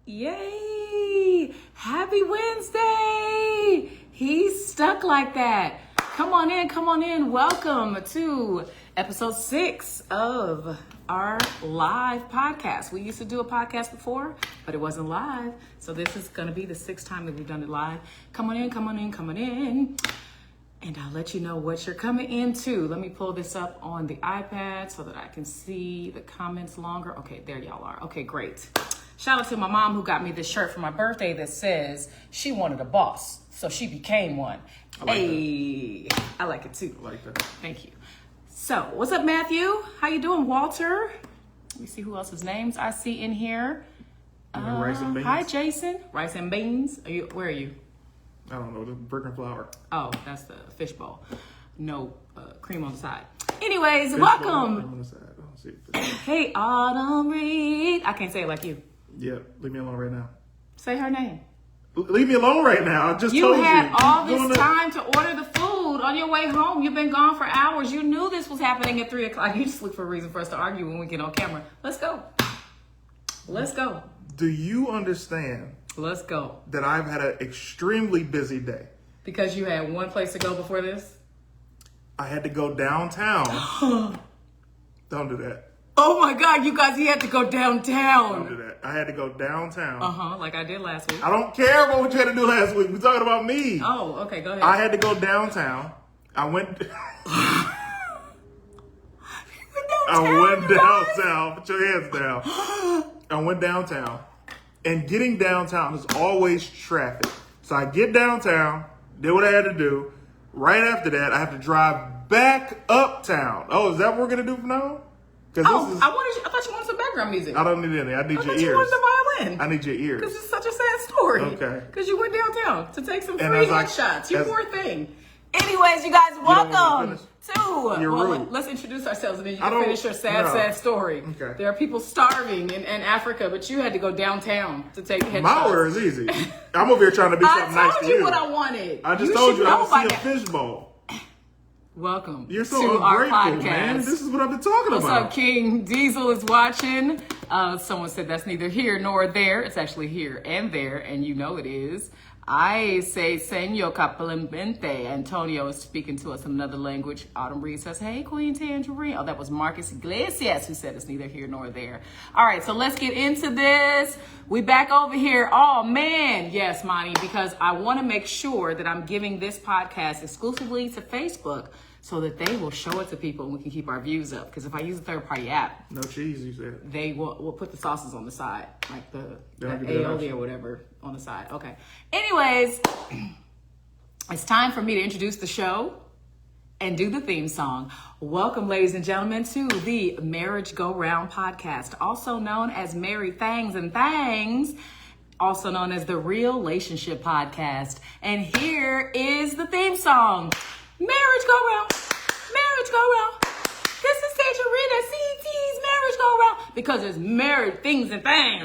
Yay! Happy Wednesday! He's stuck like that. Come on in. Welcome to episode 6 of our live podcast. We used to do a podcast before, but it wasn't live. So this is going to be the 6th time that we've done it live. Come on in. And I'll let you know what you're coming into. Let me pull this up on the iPad so that I can see the comments longer. Okay, there y'all are. Okay, great. Shout out to my mom who got me this shirt for my birthday that says she wanted a boss, so she became one. I like it too. I like that. Thank you. So, what's up, Matthew? How you doing, Walter? Let me see who else's names I see in here. Rice and beans. Hi, Jason. Rice and beans. Where are you? I don't know, the brick and flour. Oh, that's the fishbowl. No cream on the side. Anyways, Fish welcome. Cream on the side. I don't see it. Hey, Autumn Reed. I can't say it like you. Yeah, leave me alone right now. Say her name. Leave me alone right now. I just told you. You had all this time to order the food on your way home. You've been gone for hours. You knew this was happening at 3 o'clock. You just look for a reason for us to argue when we get on camera. Let's go. Do you understand Let's go. that I've had an extremely busy day? Because you had one place to go before this? I had to go downtown. Don't do that. Oh my God, you guys, he had to go downtown. Don't do that. I had to go downtown. Like I did last week. I don't care about what you had to do last week. We're talking about me. Oh, okay, go ahead. I had to go downtown. I went downtown. Put your hands down. I went downtown. And getting downtown is always traffic. So I get downtown, did what I had to do. Right after that, I have to drive back uptown. Oh, is that what we're going to do from now on? I thought you wanted some background music. I don't need any. I need your ears. You wanted the violin. I need your ears. Because it's such a sad story. Okay. Because you went downtown to take some free I- headshots. You poor thing. Anyways, you guys, welcome to... You're rude. Let's introduce ourselves and then you can finish your sad story. Okay. There are people starving in Africa, but you had to go downtown to take headshots. My word is easy. I'm over here trying to be something nice to you. I told you what I wanted. I just told you I want to see a fishbowl. Welcome You're so to our ungrateful, podcast. man. This is what I've been talking about. What's up, King? Diesel is watching. Someone said that's neither here nor there. It's actually here and there, and you know it is. I say, Senor Capilmente. Antonio is speaking to us in another language. Autumn Reed says, hey, Queen Tanjareen. Oh, that was Marcus Iglesias who said it's neither here nor there. All right, so let's get into this. We back over here. Oh, man. Yes, Monty, because I want to make sure that I'm giving this podcast exclusively to Facebook so that they will show it to people and we can keep our views up. Because if I use a third-party app, No cheese, you said. they will put the sauces on the side, like the have to do that aioli option. or whatever on the side. Okay. Anyways, it's time for me to introduce the show and do the theme song. Welcome, ladies and gentlemen, to the Marriage Go Round podcast, also known as Married Thangs and Thangs, also known as the Real Relationship Podcast. And here is the theme song. Marriage Go Round. Marriage Go Round. This is Tanjareen at CT's Marriage Go Round. Because it's married things and things.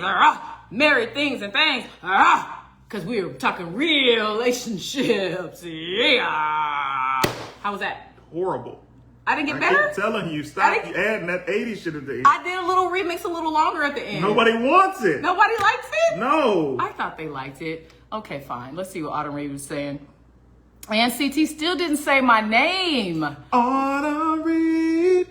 Married things and things. Because we're talking real relationships. Yeah. How was that? Horrible. I didn't get I better? keep telling you, stop adding that 80s shit at the end. I did a little remix a little longer at the end. Nobody wants it. Nobody likes it? No. I thought they liked it. Okay, fine. Let's see what Autumn Reed was saying. And CT still didn't say my name. Autumn Reed.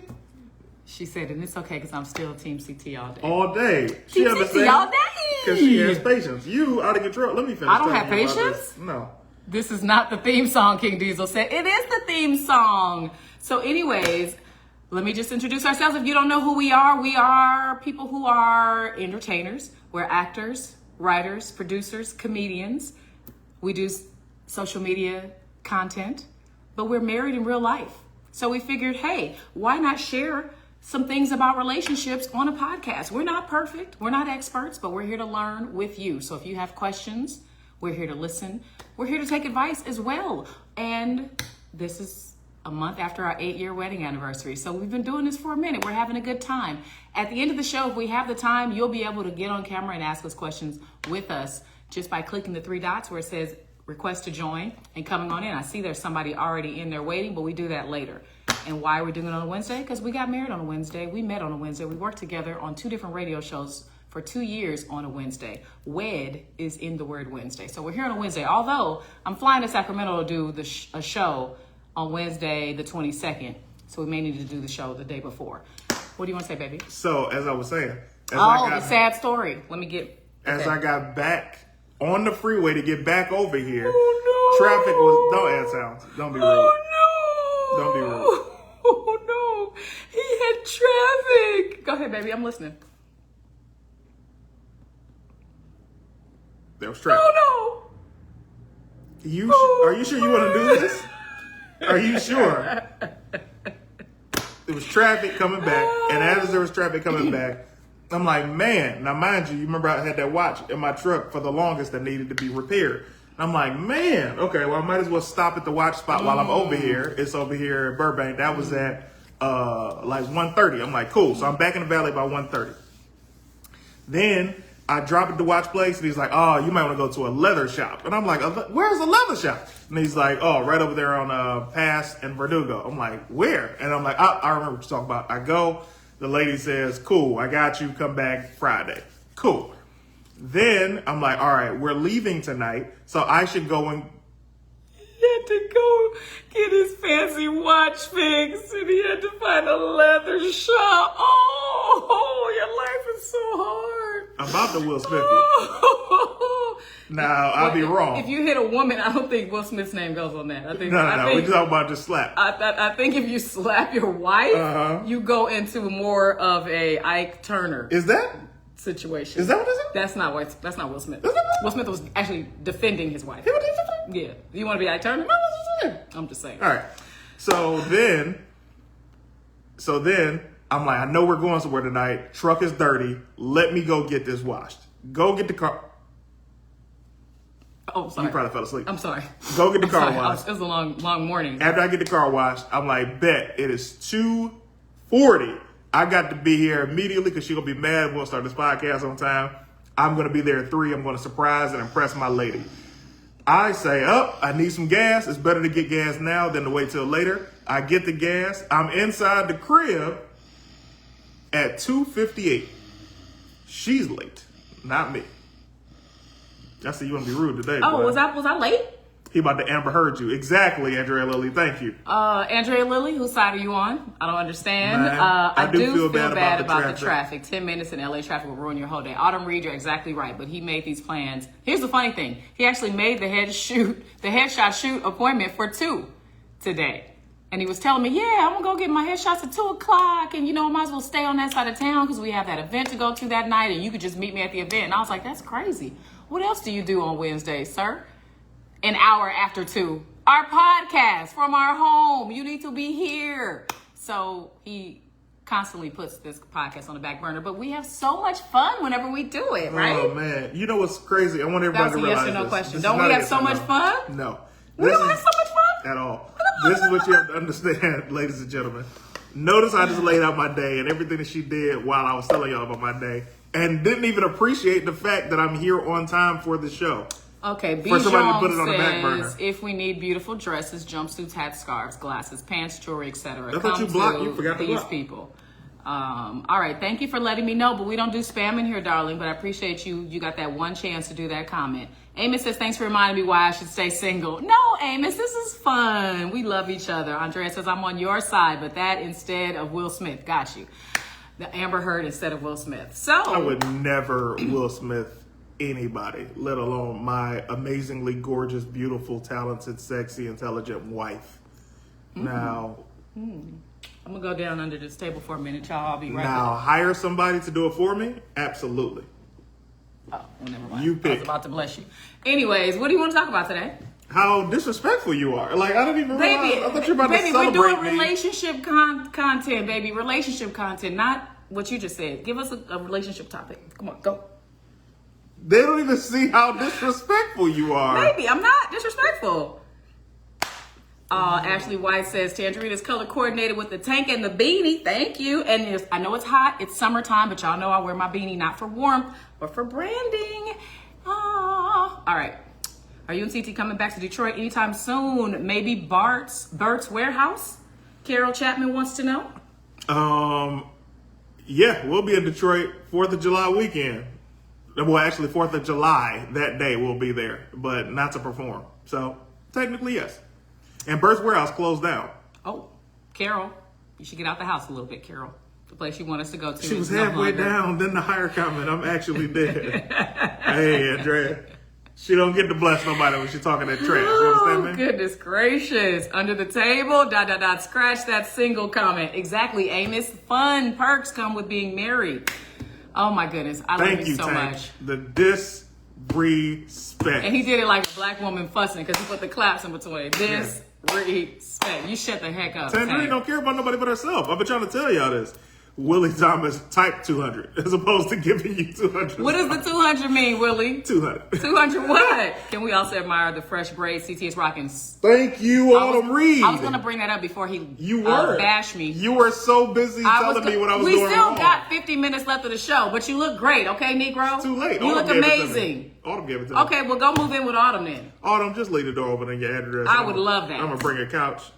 She said, and it's okay because I'm still Team CT all day. All day. Team CT all day. Because she has patience. You out of control. Let me finish. I don't have telling you about patience? this. No. This is not the theme song, King Diesel said. It is the theme song. So anyways, let me just introduce ourselves. If you don't know who we are people who are entertainers. We're actors, writers, producers, comedians. We do social media content, but we're married in real life. So we figured, hey, why not share some things about relationships on a podcast? We're not perfect. We're not experts, but we're here to learn with you. So if you have questions, we're here to listen. We're here to take advice as well. And this is a month after our 8-year wedding anniversary. So we've been doing this for a minute. We're having a good time. At the end of the show, if we have the time, you'll be able to get on camera and ask us questions with us just by clicking the 3 dots where it says request to join and coming on in. I see there's somebody already in there waiting, but we do that later. And why we're doing it on a Wednesday? Because we got married on a Wednesday. We met on a Wednesday. We worked together on 2 different radio shows for 2 years on a Wednesday. Wed is in the word Wednesday. So we're here on a Wednesday. Although I'm flying to Sacramento to do a show on Wednesday, the 22nd. So we may need to do the show the day before. What do you want to say, baby? So, as I was saying. The sad story. Let me get... As I got back on the freeway to get back over here, oh, no. traffic was... Don't add sounds. Don't be rude. Oh, no. Don't be rude. Oh, no. He had traffic. Go ahead, baby. I'm listening. There was traffic. Oh, no. Are you sure you want to do this? Are you sure? There was traffic coming back, and as there was traffic coming back, I'm like, man. Now, mind you remember I had that watch in my truck for the longest that needed to be repaired. I'm like, man, okay, well, I might as well stop at the watch spot while I'm over here. It's over here in Burbank. That was at like 1:30. I'm like, cool. So I'm back in the valley by 1:30. Then I drop at the watch place, and he's like, oh, you might want to go to a leather shop. And I'm like, where's the leather shop? And he's like, oh, right over there on Pass and Verdugo. I'm like, where? And I'm like, I remember what you're talking about. I go, the lady says, cool, I got you, come back Friday. Cool. Then I'm like, all right, we're leaving tonight, so I should go and... He had to go get his fancy watch fixed, and he had to find a leather shop. Oh, your life is so hard. About the Will Smith. Now, I'll be wrong. If you hit a woman, I don't think Will Smith's name goes on that. I think No, we're talking about just slap. I think if you slap your wife, you go into more of a Ike Turner Is that? situation. Is that what it is? That's not Will Smith. Is that what- Will Smith was actually defending his wife. Yeah. You want to be Ike Turner? I'm just saying. All right. So then I'm like, I know we're going somewhere tonight. Truck is dirty. Let me go get this washed. Go get the car. Oh, sorry. You probably fell asleep. I'm sorry. Go get the car Sorry. washed. It was a long morning. After I get the car washed, I'm like, bet it is 2:40. I got to be here immediately because she's going to be mad. We'll start this podcast on time. I'm going to be there at 3. I'm going to surprise and impress my lady. I say, I need some gas. It's better to get gas now than to wait till later. I get the gas. I'm inside the crib at 2:58. She's late, not me. I said, you want to be rude today. Oh, boy. was I late? He about to Amber Heard you. Exactly, Andrea Lilly. Thank you. Andrea Lilly, whose side are you on? I don't understand. Man, I do feel bad about the the traffic. 10 minutes in LA traffic will ruin your whole day. Autumn Reed, you're exactly right, but he made these plans. Here's the funny thing. He actually made the headshot shoot appointment for 2 today. And he was telling me, yeah, I'm going to go get my headshots at 2 o'clock. And, I might as well stay on that side of town because we have that event to go to that night. And you could just meet me at the event. And I was like, that's crazy. What else do you do on Wednesdays, sir? An hour after 2. Our podcast from our home. You need to be here. So he constantly puts this podcast on the back burner. But we have so much fun whenever we do it, right? Oh, man. You know what's crazy? I want everybody to realize That's a yes or no this. question. This Don't we have so much fun? No. We don't have so much fun? At all. This is what you have to understand, ladies and gentlemen. Notice I just laid out my day and everything that she did while I was telling y'all about my day. And didn't even appreciate the fact that I'm here on time for the show. Okay, B. For somebody to put it Jones on the back burner. says, if we need beautiful dresses, jumpsuits, hats, scarves, glasses, pants, jewelry, etc., I thought you blocked. You forgot to these block. people. All right, thank you for letting me know, but we don't do spam in here, darling, but I appreciate you. You got that one chance to do that comment. Amos says, thanks for reminding me why I should stay single. No, Amos, this is fun. We love each other. Andrea says, I'm on your side, but that instead of Will Smith. Got you. The Amber Heard instead of Will Smith. So I would never Will Smith anybody, let alone my amazingly gorgeous, beautiful, talented, sexy, intelligent wife. Now, I'm gonna go down under this table for a minute, y'all. I'll be right now back. hire somebody to do it for me? Absolutely. Oh, well, never mind. You I was pick. about to bless you. Anyways, what do you want to talk about today? How disrespectful you are. Like, I didn't even realize. Baby, I thought you were about baby, to we're celebrate doing me. relationship content, baby. Relationship content, not what you just said. Give us a relationship topic. Come on, go. They don't even see how disrespectful you are. Baby, I'm not disrespectful. Ashley White says, Tanjareen is color coordinated with the tank and the beanie. Thank you. And I know it's hot. It's summertime, but y'all know I wear my beanie not for warmth, but for branding. All right. Are you and CT coming back to Detroit anytime soon? Maybe Bert's Warehouse? Carol Chapman wants to know. Yeah, we'll be in Detroit 4th of July weekend. Well, actually, 4th of July, that day we'll be there, but not to perform. So, technically, yes. And Burt's Warehouse closed down. Oh, Carol, you should get out the house a little bit, Carol. The place you want us to go to. She was halfway down, then the higher comment, I'm actually dead. Hey, Andrea. She don't get to bless nobody when she talking that trash. You understand me? Goodness gracious. Under the table, ... Scratch that single comment. Exactly, Amos. Fun perks come with being married. Oh my goodness. I love you so Tank. much. The disrespect. And he did it like a black woman fussing because he put the claps in between. Disrespect. You shut the heck up. Tanjareen don't care about nobody but herself. I've been trying to tell y'all this. Willie Thomas typed 200 as opposed to giving you 200. What does the 200 mean, Willie? 200. 200 what? Can we also admire the fresh braids CT is rocking? Thank you, Autumn Reed. I was going to bring that up before he bash me. You were so busy telling me what I was doing wrong. We still got 50 minutes left of the show, but you look great, okay, Negro? It's too late. You look amazing. Autumn gave it to me. Okay, well, go move in with Autumn then. Autumn, just leave the door open and your address. I would love that. I'm going to bring a couch.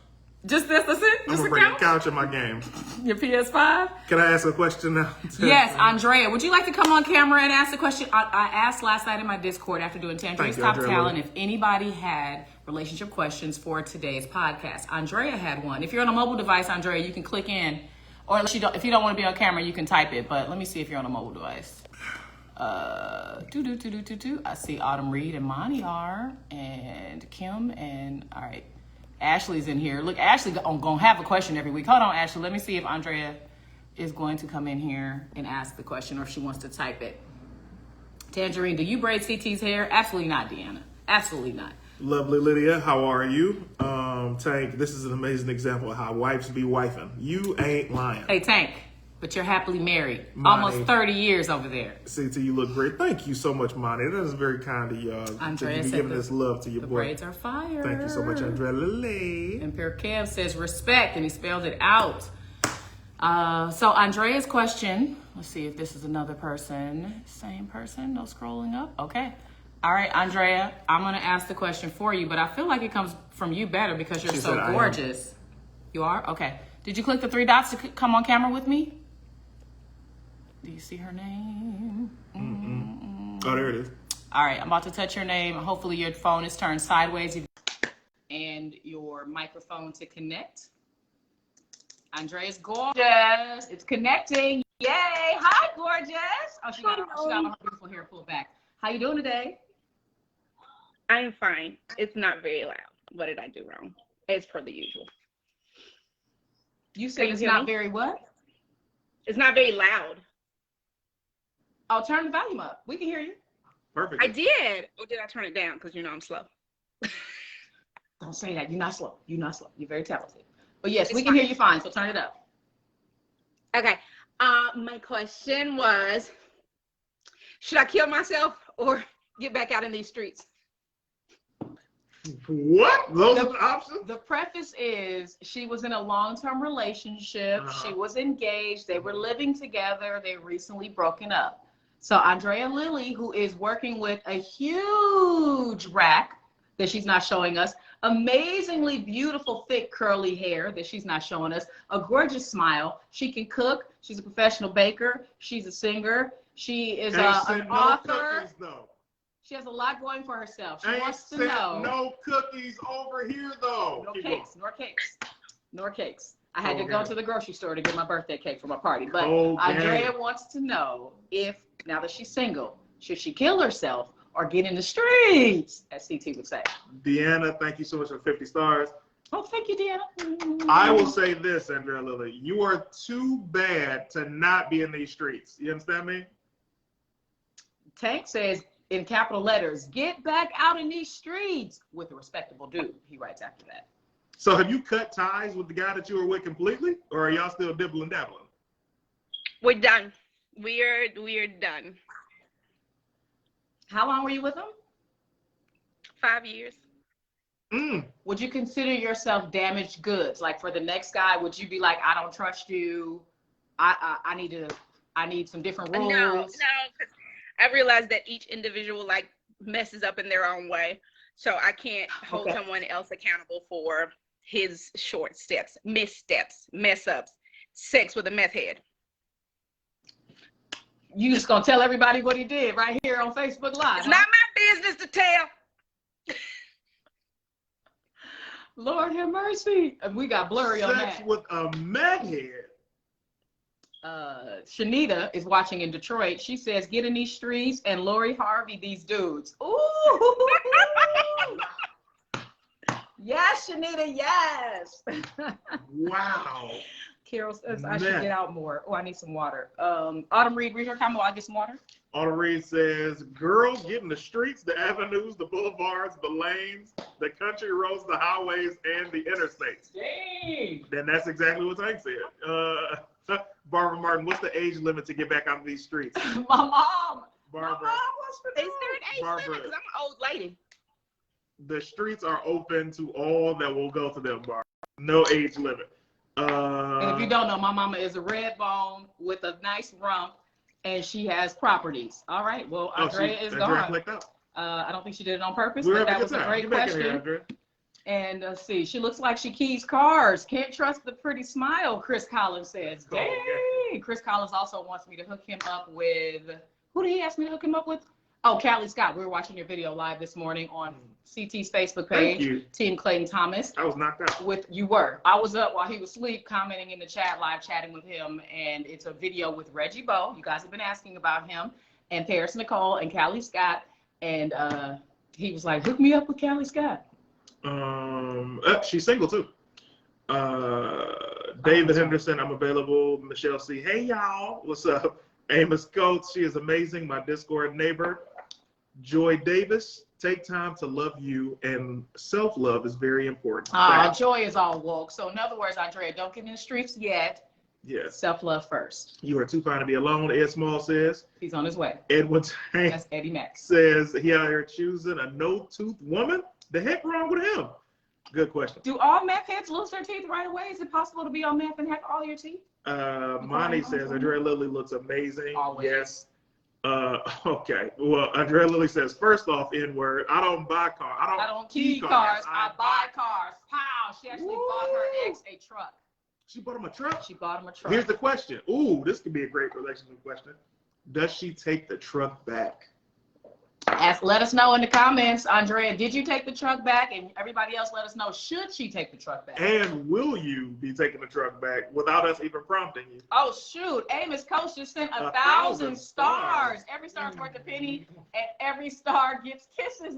Just this, that's it? I'm going to bring a couch in my game. Your PS5? Can I ask a question now? Yes, Andrea. Would you like to come on camera and ask a question? I asked last night in my Discord after doing Tanjareen's Top Talent if anybody had relationship questions for today's podcast. Andrea had one. If you're on a mobile device, Andrea, you can click in. Or if you don't want to be on camera, you can type it. But let me see if you're on a mobile device. I see Autumn Reed and Monty are. And Kim and... All right. Ashley's in here. Look, Ashley gonna have a question every week. Hold on, Ashley. Let me see if Andrea is going to come in here and ask the question or if she wants to type it. Tanjareen, do you braid CT's hair? Absolutely not, Deanna. Absolutely not. Lovely Lydia, how are you? Tank, this is an amazing example of how wives be wifing. You ain't lying. Hey, Tank, but you're happily married. Monty. Almost 30 years over there. CT, you look great. Thank you so much, Monty. That is very kind of y'all. Andrea to be giving this love to your the boy. Braids are fire. Thank you so much, Andrea Lily. And Pierre Kev says respect, and he spelled it out. So Andrea's question, let's see if this is another person. Same person, no scrolling up. Okay. All right, Andrea, I'm going to ask the question for you, but I feel like it comes from you better because you're so gorgeous. You are? Okay. Did you click the three dots to come on camera with me? Do you see her name? Oh, there it is. All right, I'm about to touch your name. Hopefully your phone is turned sideways and your microphone to connect. Andrea's gorgeous. It's connecting. Yay. Hi, gorgeous. Oh, she got her beautiful hair pulled back. How you doing today? I am fine. It's not very loud. What did I do wrong? As per the usual. You said it's not very what? It's not very loud. Oh, turn the volume up. We can hear you. Perfect. I did. Or did I turn it down? Because you know I'm slow. Don't say that. You're not slow. You're not slow. You're very talented. But yes, we can hear you fine. So turn it up. Okay. My question was, should I kill myself or get back out in these streets? What? Those are the options? The preface is she was in a long-term relationship. She was engaged. They were living together. They recently broken up. So Andrea Lilly, who is working with a huge rack that she's not showing us, amazingly beautiful, thick, curly hair that she's not showing us, a gorgeous smile. She can cook. She's a professional baker. She's a singer. She is an author. Cookies, though. She has a lot going for herself. She wants to said know. No cookies over here, though. No cakes, nor cakes, nor cakes. I had to go to the grocery store to get my birthday cake for my party. But Andrea wants to know if, now that she's single, should she kill herself or get in the streets, as CT would say. Deanna, thank you so much for 50 stars. Oh, thank you, Deanna. I will say this, Andrea Lilly. You are too bad to not be in these streets. You understand me? Tank says, in capital letters, get back out in these streets with a respectable dude. He writes after that. So have you cut ties with the guy that you were with completely? Or are y'all still dibbling dabbling? We're done. We're done. How long were you with him? 5 years. Would you consider yourself damaged goods? Like for the next guy, would you be like, I don't trust you. I need some different rules. No, because I realized that each individual like messes up in their own way. So I can't hold someone else accountable for his short steps, missteps, mess ups, sex with a meth head. You just gonna tell everybody what he did right here on Facebook Live? It's not my business to tell. Lord have mercy. We got blurry on that. Sex with a meth head. Shanita is watching in Detroit. She says, "Get in these streets and Lori Harvey these dudes." Ooh. Yes, Shanita. Yes. Wow. Carol says I should get out more. Oh, I need some water. Autumn Reed, read her comment while I get some water. Autumn Reed says, "Girl, get in the streets, the avenues, the boulevards, the lanes, the country roads, the highways, and the interstates." Dang. Then that's exactly what Tank said. Barbara Martin, what's the age limit to get back on these streets? My mom. Barbara. My mom wants to Is there an age limit? Because I'm an old lady. The streets are open to all that will go to them, Barbara. No age limit. And if you don't know, my mama is a red bone with a nice rump, and she has properties. All right. Well, Andrea is gone. I don't think she did it on purpose, but that was a great question. And let's see, she looks like she keys cars. Can't trust the pretty smile, Chris Collins says. Dang. Chris Collins also wants me to hook him up with, who did he ask me to hook him up with? Oh, Callie Scott. We were watching your video live this morning on CT's Facebook page. Thank you. Team Clayton Thomas. I was knocked out. I was up while he was asleep, commenting in the chat, live chatting with him, and it's a video with Reggie Bowe. You guys have been asking about him, and Paris Nicole and Callie Scott, and he was like, "Hook me up with Callie Scott." She's single too. David Henderson, I'm available. Michelle C. Hey y'all, what's up? Amos Coates, she is amazing. My Discord neighbor. Joy Davis, take time to love you, and self-love is very important. Joy is all woke. So in other words, Andrea, don't get in the streets yet. Yes. Self-love first. You are too fine to be alone, Ed Small says. He's on his way. Edwin Tank. That's Eddie Max. Says he out here choosing a no-tooth woman. The heck wrong with him? Good question. Do all meth heads lose their teeth right away? Is it possible to be on meth and have all your teeth? Monty says Andrea Lilly looks amazing. Always. Yes. Okay. Well, Andrea Lilly says, first off, N-word, I don't buy cars. I don't key cars. I buy cars. Pow. She actually bought her ex a truck. She bought him a truck? She bought him a truck. Here's the question. Ooh, this could be a great relationship question. Does she take the truck back? Let us know in the comments, Andrea, did you take the truck back? And everybody else, let us know, should she take the truck back? And will you be taking the truck back without us even prompting you? Oh, shoot. Amos Coach just sent 1,000 stars. Every star's worth a penny, and every star gets kisses.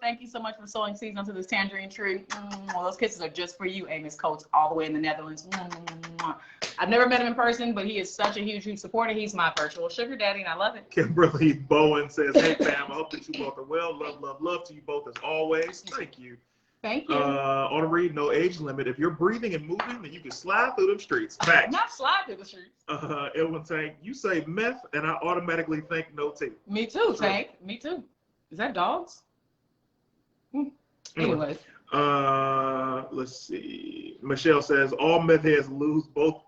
Thank you so much for sowing seeds onto this tangerine tree. Well, those kisses are just for you, Amos Coach, all the way in the Netherlands. I've never met him in person, but he is such a huge supporter. He's my virtual sugar daddy, and I love it. Kimberly Bowen says, hey, fam, I hope that you both are well. Love to you both as always. Thank you. Thank you. On to read, no age limit. If you're breathing and moving, then you can slide through them streets. Fact. Not slide through the streets. Edwin Tank, you say meth, and I automatically think no teeth. Me too, Tank. Me too. Is that dogs? Anyways. Let's see. Michelle says, all meth heads lose both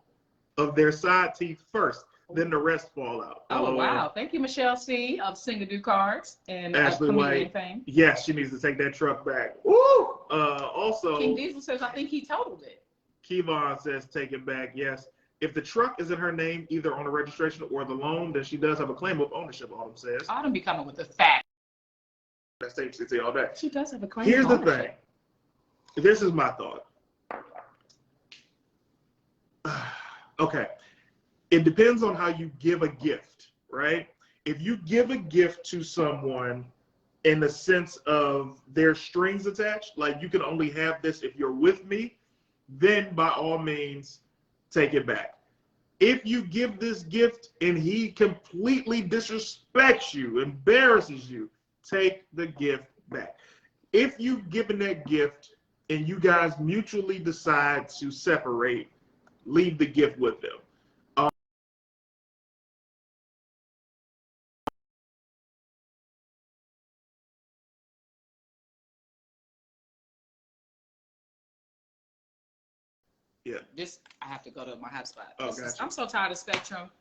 of their side teeth first, then the rest fall out. Oh, wow. Thank you, Michelle C. of Singadu Cards and Ashley White fame. Yes, she needs to take that truck back. Woo! Also, King Diesel says, I think he totaled it. Kevon says, take it back. Yes. If the truck is in her name, either on the registration or the loan, then she does have a claim of ownership, Autumn says. Autumn be coming with the fact. That's HCT all day. She does have a claim Here's of ownership. the thing. This is my thought. Okay. It depends on how you give a gift, right? If you give a gift to someone in the sense of their strings attached, like you can only have this if you're with me, then by all means, take it back. If you give this gift and he completely disrespects you, embarrasses you, take the gift back. If you've given that gift and you guys mutually decide to separate, leave the gift with them. Yeah. I have to go to my hotspot. Oh, gotcha. I'm so tired of Spectrum.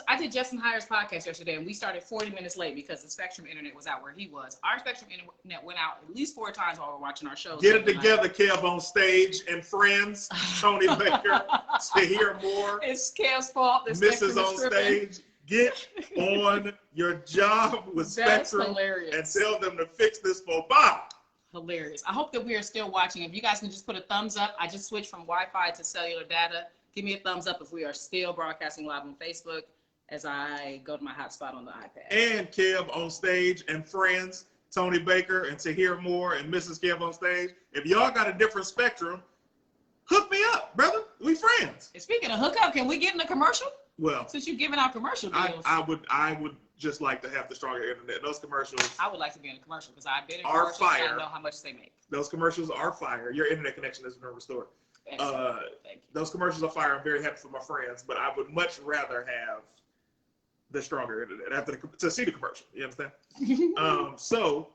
I did Justin Hires podcast yesterday, and we started 40 minutes late because the Spectrum internet was out where he was. Our Spectrum internet went out at least 4 times while we were watching our shows. Get it together, Kev on stage and friends. Tony Baker to hear more. It's Kev's fault. Mrs. on stage. Get on your job with That's Spectrum hilarious. and tell them to fix this for Bob. Hilarious. I hope that we are still watching. If you guys can just put a thumbs up. I just switched from Wi-Fi to cellular data. Give me a thumbs up if we are still broadcasting live on Facebook as I go to my hotspot on the iPad. And Kev on stage and friends, Tony Baker and Tahir Moore and Mrs. Kev on stage. If y'all got a different spectrum, hook me up, brother. We friends. And speaking of hookup, can we get in a commercial? Well, Since you're giving out commercial deals. I would just like to have the stronger internet. Those commercials I would like to be in a commercial because I've been in are commercials and fire. I know how much they make. Those commercials are fire. Your internet connection has been restored. Excellent. Thank you. Those commercials are fire. I'm very happy for my friends, but I would much rather have the stronger internet after to see the commercial. You understand? So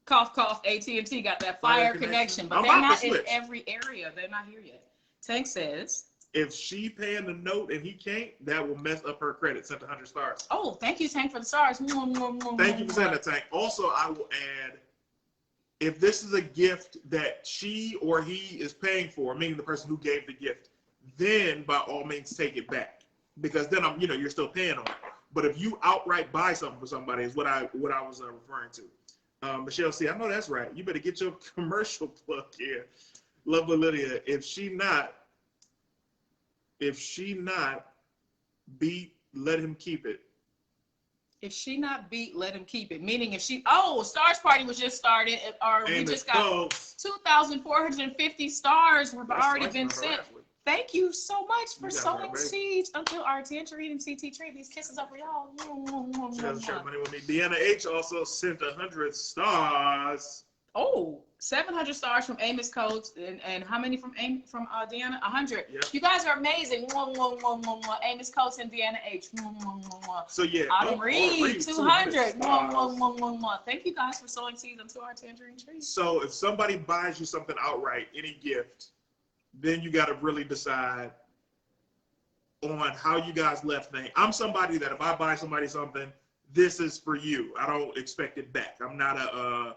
Cough, cough. AT&T got that fire connection, but I'm they're about not to in switch. every area. They're not here yet. Tank says, if she paying the note and he can't, that will mess up her credit. Sent 100 stars. "Oh, thank you, Tank, for the stars." Thank you for saying that, Tank. Also, I will add, if this is a gift that she or he is paying for, meaning the person who gave the gift, then by all means take it back, because then you're still paying on it. But if you outright buy something for somebody, is what I was referring to. Michelle C, I know that's right. You better get your commercial plug here. Lovely Lydia, if she not beat, let him keep it. If she not beat, let him keep it. Meaning if she, Stars Party was just started, or we just got 2,450 stars have already been sent. Thank you so much for sowing seeds until our Tanjareen and CT tree. These kisses up for y'all. Money with me. Deanna H also sent 100 stars. 700 stars from Amos Coates, and how many from Deanna? 100. Yep. You guys are amazing. Amos Coates and Deanna H. So yeah, Autumn Reed, 200. Thank you guys for sowing seeds into our Tangerine tree. So if somebody buys you something outright, any gift, then you got to really decide on how you guys left things. I'm somebody that if I buy somebody something, this is for you. I don't expect it back. I'm not a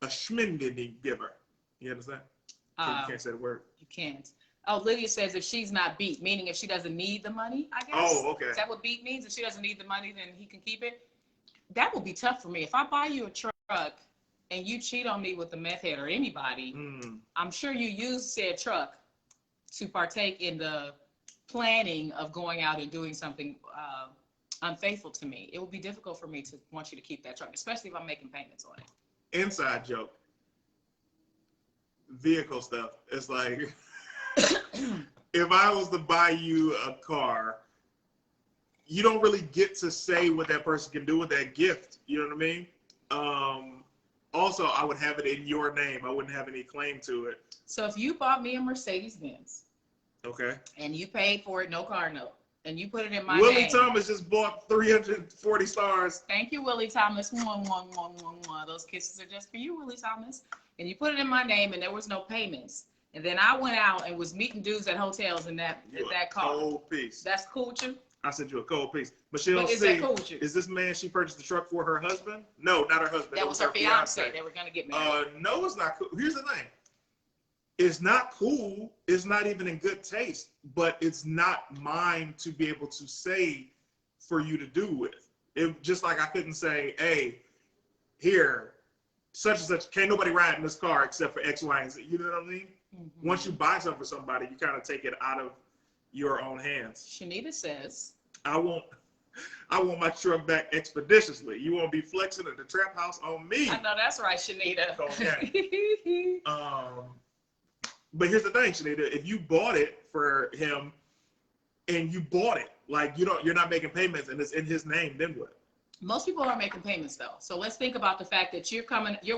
schminding giver. You understand? So you can't say the word. You can't. Lydia says if she's not beat, meaning if she doesn't need the money, I guess. Oh, okay. Is that what beat means? If she doesn't need the money, then he can keep it? That would be tough for me. If I buy you a truck and you cheat on me with the meth head or anybody, I'm sure you use said truck to partake in the planning of going out and doing something unfaithful to me. It would be difficult for me to want you to keep that truck, especially if I'm making payments on it. Inside joke. Vehicle stuff. It's like, if I was to buy you a car, you don't really get to say what that person can do with that gift. You know what I mean? Also, I would have it in your name. I wouldn't have any claim to it. So if you bought me a Mercedes-Benz, okay, and you paid for it, no car note, and you put it in my Willie name. Thomas just bought 340 stars. Thank you, Willie Thomas. Those kisses are just for you, Willie Thomas. And you put it in my name, and there was no payments. And then I went out and was meeting dudes at hotels in that car. Cold piece. That's cool with you? I sent you a cold piece. Michelle Is C, that cool with you? is this man she purchased the truck for her husband? No, not her husband. That was her fiance. They were going to get married. No, it's not cool. Here's the thing. It's not cool. It's not even in good taste, but it's not mine to be able to say for you to do with. It just like I couldn't say, hey, here, such and such, can't nobody ride in this car except for X, Y, and Z. You know what I mean? Mm-hmm. Once you buy something for somebody, you kind of take it out of your own hands. Shanita says, I want my truck back expeditiously. You won't be flexing at the trap house on me. I know that's right, Shanita. Okay. But here's the thing, Shanita. If you bought it for him and you bought it, like you're not making payments and it's in his name, then what? Most people are making payments though. So let's think about the fact that you're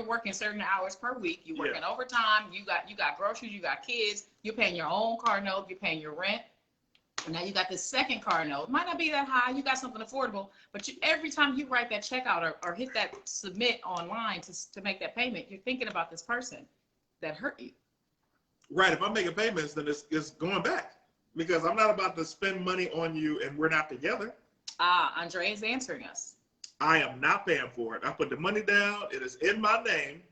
working certain hours per week. You're working overtime. You got groceries. You got kids. You're paying your own car note. You're paying your rent. And now you got this second car note. It might not be that high. You got something affordable, but every time you write that check out or hit that submit online to make that payment, you're thinking about this person that hurt you. Right. If I'm making payments, then it's going back because I'm not about to spend money on you and we're not together. Andre is answering us. I am not paying for it. I put the money down. It is in my name.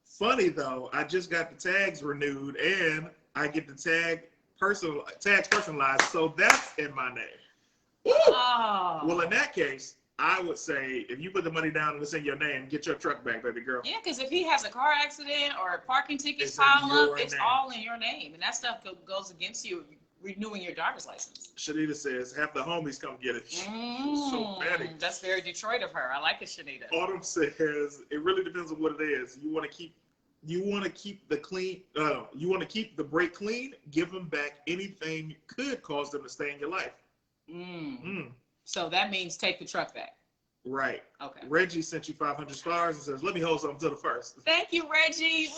Funny though, I just got the tags renewed and I get the tags personalized, so that's in my name. Ooh! Oh. Well, in that case, I would say if you put the money down and it's in your name, get your truck back, baby girl. Yeah, because if he has a car accident or parking tickets It's pile in up, your it's name. all in your name. And that stuff goes against you renewing your driver's license. Shanita says, have the homies come get it. So petty. That's very Detroit of her. I like it, Shanita. Autumn says, it really depends on what it is. You want to keep the clean, you want to keep the brake clean, give them back anything could cause them to stay in your life. So that means take the truck back. Right. Okay. Reggie sent you 500 stars and says, let me hold something to the first. Thank you, Reggie.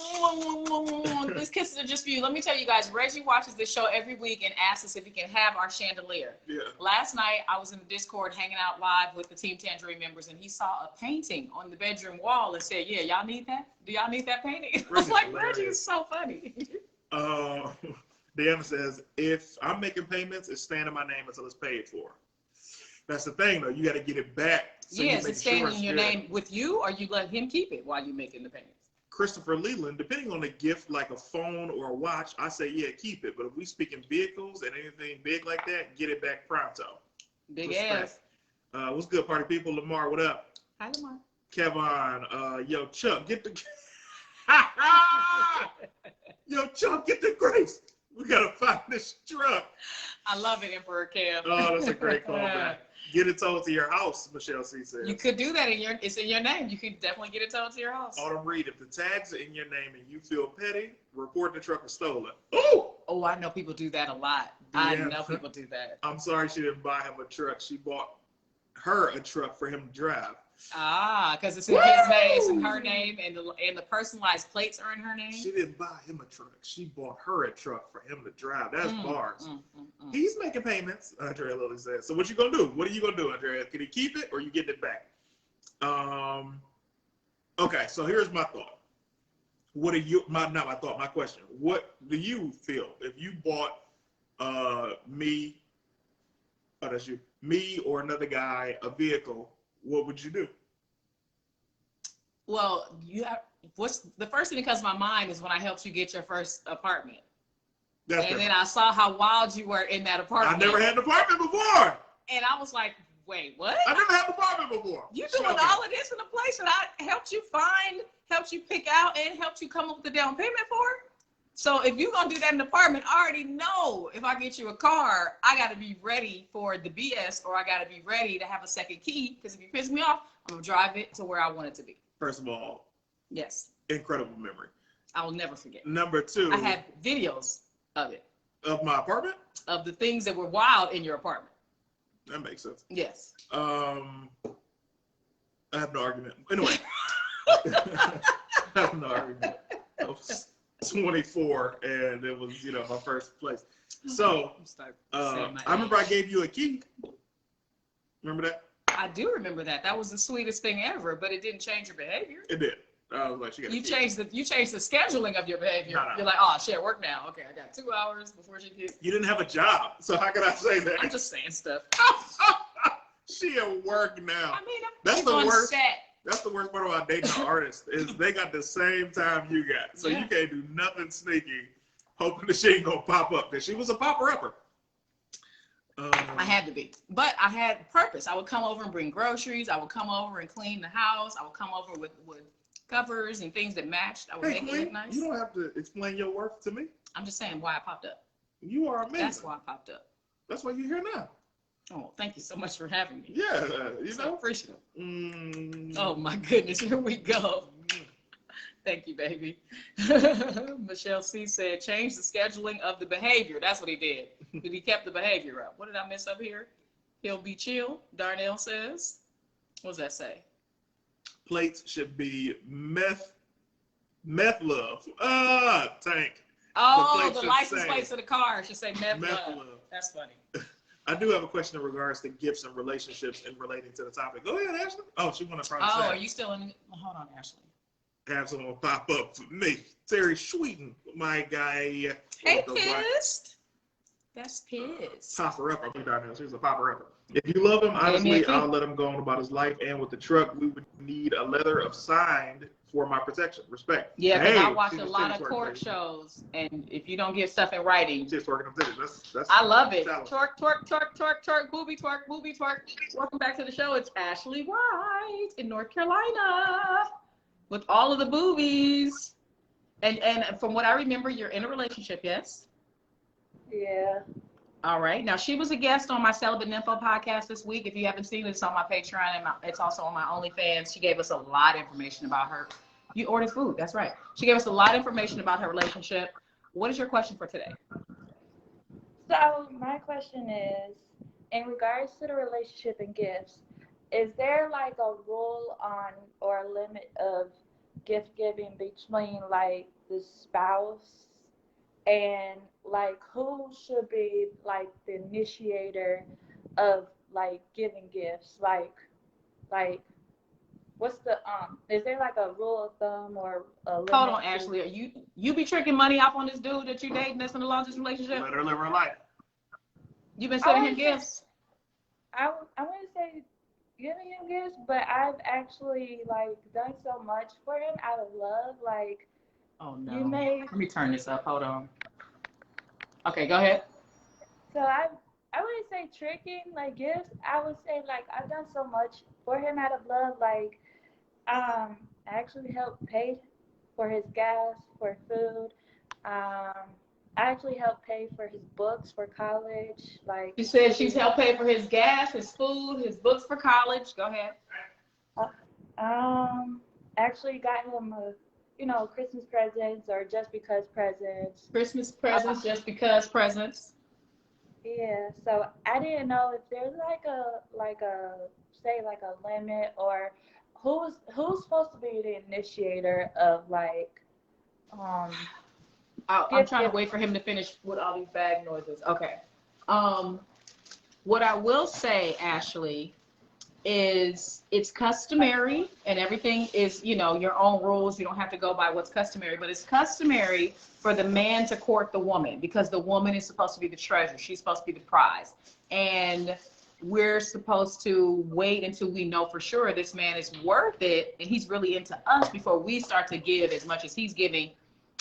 This kisses are just for you. Let me tell you guys, Reggie watches this show every week and asks us if he can have our chandelier. Yeah. Last night, I was in the Discord hanging out live with the Team Tanjareen members, and he saw a painting on the bedroom wall and said, yeah, y'all need that? Do y'all need that painting? I was like, Reggie is so funny. Deanna says, if I'm making payments, it's staying in my name until it's paid for. That's the thing, though. You got to get it back. So yes, it's staying in your name with you, or you let him keep it while you're making the payments. Christopher Leland, depending on the gift, like a phone or a watch, I say, yeah, keep it. But if we speak in vehicles and anything big like that, get it back pronto. Big Respect. ass. What's good, party people? Lamar, what up? Hi, Lamar. Kevin, yo, Chuck, get the... Yo, Chuck, get the grace. We got to find this truck. I love it, Emperor Kev. Oh, that's a great callback. Get it towed to your house, Michelle C. says. You could do that it's in your name. You could definitely get it towed to your house. Autumn Reed, if the tags are in your name and you feel petty, report the truck is stolen. Ooh! Oh, I know people do that a lot. Yeah. I know people do that. I'm sorry she didn't buy him a truck. She bought her a truck for him to drive. Ah, because it's in his name, it's in her name, and the personalized plates are in her name. She didn't buy him a truck. She bought her a truck for him to drive. That's bars. He's making payments, Andrea Lily says. So what you gonna do? What are you gonna do, Andrea? Can he keep it or you getting it back? Okay, so here's my thought. What are you not my thought, my question. What do you feel if you bought me or another guy a vehicle? What would you do? Well, what's the first thing that comes to my mind is when I helped you get your first apartment. Then I saw how wild you were in that apartment. I never had an apartment before. And I was like, wait, what? I never had an apartment before. You doing all of this in a place that I helped you find, helped you pick out, and helped you come up with the down payment for? So if you're going to do that in an apartment, I already know if I get you a car, I got to be ready for the BS, or I got to be ready to have a second key, because if you piss me off, I'm going to drive it to where I want it to be. First of all, yes, incredible memory. I will never forget. Number two, I had videos of it. Of my apartment? Of the things that were wild in your apartment. That makes sense. Yes. I have no argument. Anyway. I have no argument. I was 24 and it was, my first place. So, I remember I gave you a key. Remember that? I do remember that. That was the sweetest thing ever, but it didn't change your behavior. It did. I was like, she got you changed the scheduling of your behavior. No. You're like, oh, she at work now. Okay, I got 2 hours before she gets. You didn't have a job, so how could I say that? I'm just saying stuff. She at work now. I mean, that's the worst. Set. That's the worst part about dating an artist is they got the same time you got, so you can't do nothing sneaky, hoping that she ain't gonna pop up. Because she was a popper-upper. I had to be, but I had purpose. I would come over and bring groceries. I would come over and clean the house. I would come over with covers and things that matched. I would make it look nice. You don't have to explain your worth to me. I'm just saying why I popped up. You are amazing. That's why I popped up. That's why you're here now. Oh, thank you so much for having me. Yeah, so appreciate it. Oh my goodness, here we go. Thank you, baby. Michelle C said, change the scheduling of the behavior. That's what he did. But he kept the behavior up. What did I miss up here? He'll be chill, Darnell says. What does that say? Plates should be meth love. Tank. Oh, the license plates of the car should say meth love. That's funny. I do have a question in regards to gifts and relationships and relating to the topic. Go ahead, Ashley. Oh, she want to probably say. Are you still in? Hold on, Ashley. Have someone pop up for me. Terry Sweeten, my guy. Hey, Pissed. That's piss. Popper up, I'm down here. She's a popper up. If you love him, honestly, I'll let him go on about his life. And with the truck, we would need a letter of signed for my protection. Respect. Yeah, because I watch a lot of court shows, and if you don't get stuff in writing, just twerking them titties. That's I love it. Shallow. Twerk, booby twerk. Welcome back to the show. It's Ashley White in North Carolina with all of the boobies. And from what I remember, you're in a relationship, yes? Yeah. All right. Now, she was a guest on my Celibate Nympho podcast this week. If you haven't seen it, it's on my Patreon and it's also on my OnlyFans. She gave us a lot of information about her. You ordered food. That's right. She gave us a lot of information about her relationship. What is your question for today? So my question is, in regards to the relationship and gifts, is there like a rule on or a limit of gift giving between like the spouse and like who should be like the initiator of like giving gifts? Like what's the is there like a rule of thumb or a limit? Hold on, Ashley. Are you be tricking money off on this dude that you dating that's in a long distance relationship? Let her live her life. You've been sending him gifts? I wouldn't say giving him gifts, but I've actually like done so much for him out of love. Like, oh no. Let me turn this up. Hold on. Okay, go ahead. So I wouldn't say tricking like gifts. I would say like I've done so much for him out of love. Like, I actually helped pay for his gas, for food. I actually helped pay for his books for college. Like, you said she's helped pay for his gas, his food, his books for college. Go ahead. Actually got him Christmas presents or just because presents. Christmas presents, just because presents. Yeah. So I didn't know if there's like a limit or who's supposed to be the initiator of like I'm trying to wait for him to finish with all these bag noises. Okay. What I will say, Ashley, is it's customary and everything is, your own rules. You don't have to go by what's customary, but it's customary for the man to court the woman because the woman is supposed to be the treasure. She's supposed to be the prize. And we're supposed to wait until we know for sure this man is worth it and he's really into us before we start to give as much as he's giving,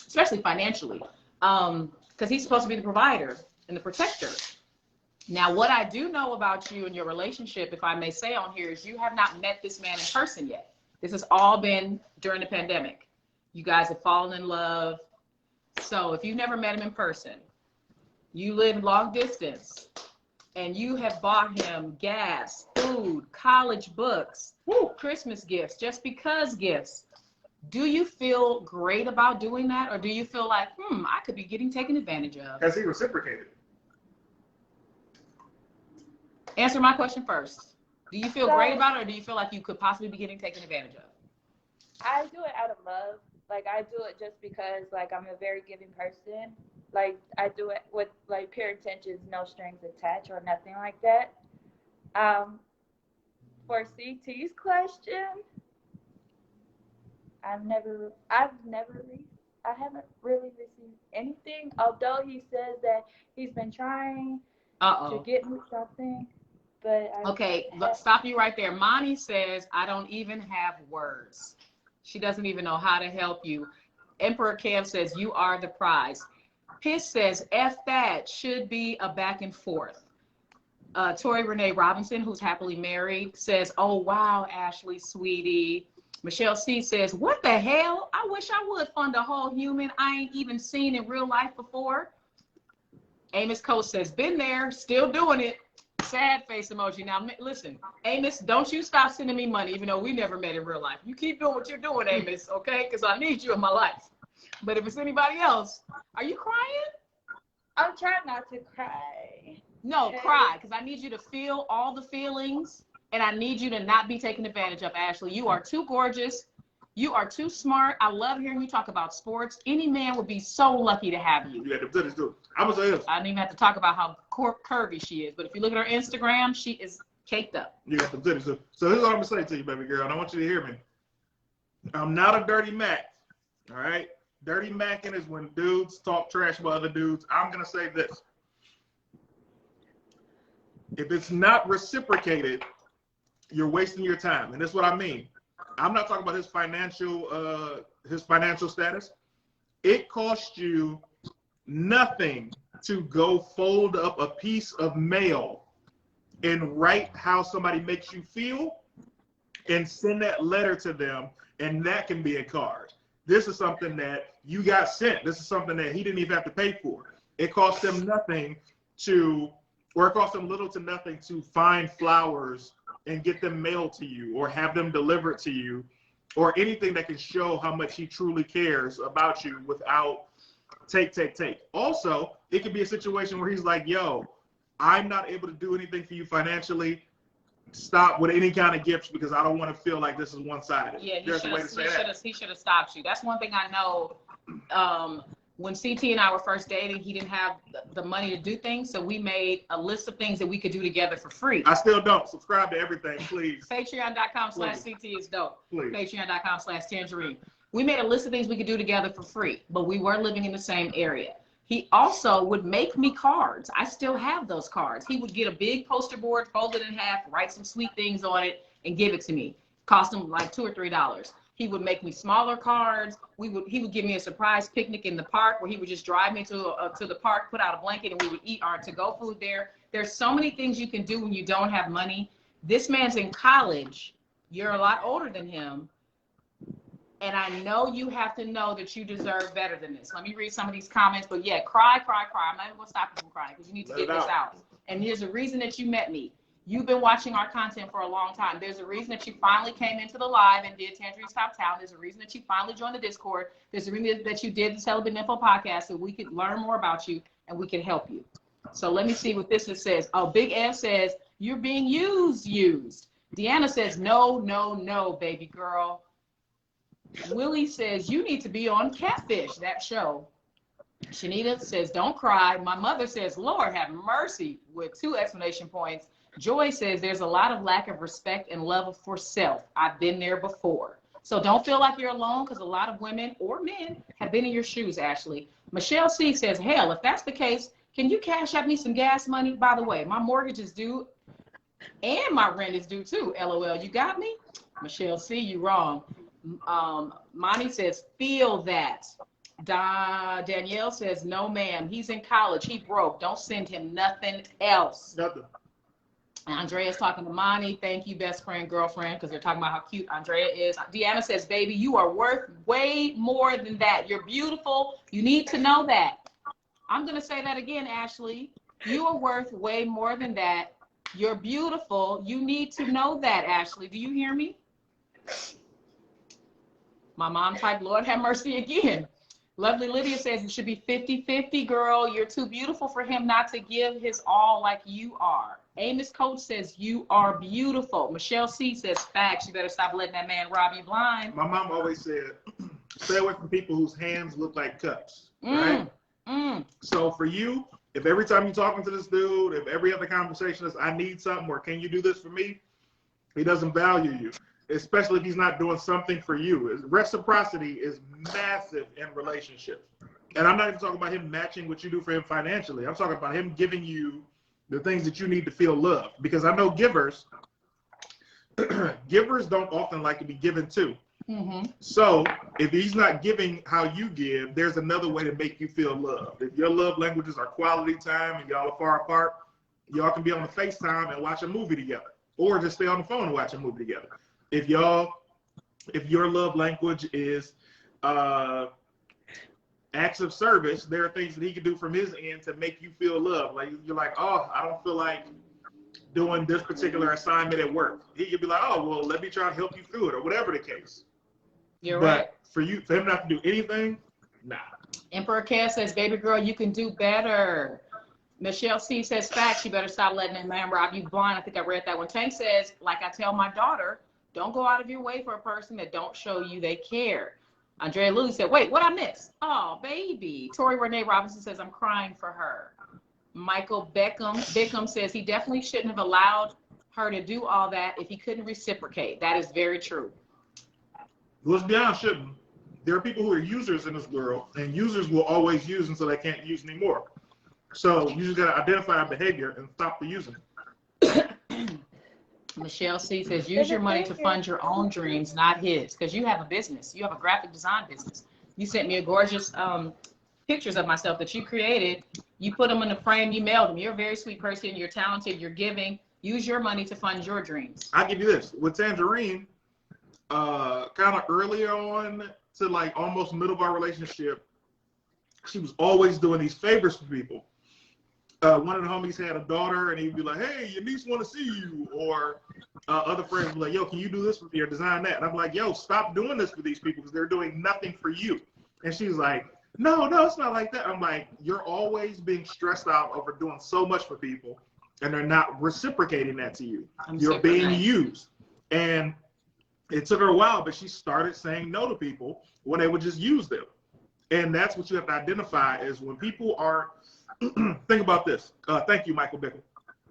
especially financially, because he's supposed to be the provider and the protector. Now, what I do know about you and your relationship, if I may say on here, is you have not met this man in person yet. This has all been during the pandemic. You guys have fallen in love. So if you've never met him in person, you live long distance, and you have bought him gas, food, college books, Christmas gifts, just because gifts. Do you feel great about doing that? Or do you feel like, I could be getting taken advantage of? Has he reciprocated? Answer my question first. Do you feel great about it, or do you feel like you could possibly be getting taken advantage of? I do it out of love. Like, I do it just because, like, I'm a very giving person. Like, I do it with, like, pure intentions, no strings attached or nothing like that. For CT's question, I haven't really received anything, although he says that he's been trying to get me something. But let's stop you right there. Monty says, I don't even have words. She doesn't even know how to help you. Emperor Cam says, you are the prize. Piss says, F that, should be a back and forth. Tori Renee Robinson, who's happily married, says, oh, wow, Ashley, sweetie. Michelle C says, what the hell? I wish I would fund a whole human I ain't even seen in real life before. Amos Coast says, been there, still doing it. Sad face emoji. Now, listen, Amos, don't you stop sending me money, even though we never met in real life. You keep doing what you're doing, Amos, okay? Because I need you in my life. But if it's anybody else, are you crying? I'm trying not to cry. No, cry, because I need you to feel all the feelings, and I need you to not be taken advantage of, Ashley. You are too gorgeous. You are too smart. I love hearing you talk about sports. Any man would be so lucky to have you. Yeah, the titties too. I'm gonna say this. I don't even have to talk about how curvy she is, but if you look at her Instagram, she is caked up. You got the titties too. So here's what I'm gonna say to you, baby girl, and I want you to hear me. I'm not a dirty Mac. All right? Dirty Macking is when dudes talk trash about other dudes. I'm gonna say this. If it's not reciprocated, you're wasting your time. And that's what I mean. I'm not talking about his financial status. It costs you nothing to go fold up a piece of mail and write how somebody makes you feel and send that letter to them, and that can be a card. This is something that you got sent. This is something that he didn't even have to pay for. It cost them nothing to, or it cost them little to nothing to find flowers and get them mailed to you or have them delivered to you or anything that can show how much he truly cares about you without take. Also, it could be a situation where he's like, yo, I'm not able to do anything for you financially. Stop with any kind of gifts because I don't want to feel like this is one-sided. Yeah, he should have stopped you. That's one thing I know. When CT and I were first dating, he didn't have the money to do things, so we made a list of things that we could do together for free. I still don't. Subscribe to everything, please. Patreon.com/CT is dope. Please. Patreon.com/Tanjareen. We made a list of things we could do together for free, but we weren't living in the same area. He also would make me cards. I still have those cards. He would get a big poster board, fold it in half, write some sweet things on it, and give it to me. Cost him like $2 or $3. He would make me smaller cards. He would give me a surprise picnic in the park where he would just drive me to the park, put out a blanket, and we would eat our to-go food there. There's so many things you can do when you don't have money. This man's in college. You're a lot older than him. And I know you have to know that you deserve better than this. Let me read some of these comments. But yeah, cry. I'm not even going to stop you from crying because you need to get this out. And here's a reason that you met me. You've been watching our content for a long time. There's a reason that you finally came into the live and did Tanjareen's Top Town. There's a reason that you finally joined the Discord. There's a reason that you did the Celibate Info podcast so we could learn more about you and we could help you. So let me see what this says. Oh, Big F says, you're being used. Deanna says, no, baby girl. Willie says, you need to be on Catfish, that show. Shanita says, don't cry. My mother says, Lord have mercy, with 2 exclamation points. Joy says, there's a lot of lack of respect and love for self. I've been there before. So don't feel like you're alone because a lot of women or men have been in your shoes, Ashley. Michelle C says, hell, if that's the case, can you cash out me some gas money? By the way, my mortgage is due and my rent is due too. LOL, you got me? Michelle C, you wrong. Monty says, feel that. Danielle says, no, ma'am. He's in college. He broke. Don't send him nothing else. Nothing. Andrea's talking to Monty. Thank you, best friend, girlfriend, because they're talking about how cute Andrea is. Deanna says, baby, you are worth way more than that. You're beautiful. You need to know that. I'm going to say that again, Ashley. You are worth way more than that. You're beautiful. You need to know that, Ashley. Do you hear me? My mom typed, Lord have mercy again. Lovely Lydia says it should be 50-50, girl. You're too beautiful for him not to give his all like you are. Amos Coach says you are beautiful. Michelle C says facts. You better stop letting that man rob you blind. My mom always said, stay away from people whose hands look like cups, right? So for you, if every time you're talking to this dude, if every other conversation is, I need something, or can you do this for me? He doesn't value you. Especially if he's not doing something for you. Reciprocity is massive in relationships. And I'm not even talking about him matching what you do for him financially. I'm talking about him giving you the things that you need to feel loved. Because I know givers don't often like to be given to. So if he's not giving how you give, there's another way to make you feel loved. If your love languages are quality time and y'all are far apart, y'all can be on the FaceTime and watch a movie together. Or just stay on the phone and watch a movie together. If your love language is acts of service, there are things that he can do from his end to make you feel loved. Like you're like, oh, I don't feel like doing this particular assignment at work. He could be like, oh, well, let me try to help you through it, or whatever the case. You're right. For him not to do anything, nah. Emperor Cass says, baby girl, you can do better. Michelle C says, facts, you better stop letting that man rob you blind. I think I read that one. Tank says, like I tell my daughter, don't go out of your way for a person that don't show you they care. Andrea Lilly said, wait, what I missed? Oh, baby. Tori Renee Robinson says, I'm crying for her. Michael Beckham says he definitely shouldn't have allowed her to do all that if he couldn't reciprocate. That is very true. Let's be honest, shouldn't. There are people who are users in this world, and users will always use until they can't use anymore. So you just got to identify our behavior and stop the using. Michelle C says, use your money to fund your own dreams, not his, because you have a business. You have a graphic design business. You sent me a gorgeous pictures of myself that you created. You put them in a frame, you mailed them. You're a very sweet person. You're talented. You're giving. Use your money to fund your dreams. I'll give you this. With Tanjareen, kind of early on to like almost middle of our relationship, she was always doing these favors for people. One of the homies had a daughter, and he'd be like, hey, your niece want to see you. Or other friends would be like, yo, can you do this for me or design that? And I'm like, yo, stop doing this for these people because they're doing nothing for you. And she's like, no, it's not like that. I'm like, you're always being stressed out over doing so much for people, and they're not reciprocating that to you. You're being used. And it took her a while, but she started saying no to people when they would just use them. And that's what you have to identify is when people are, think about this. Thank you, Michael Bickle.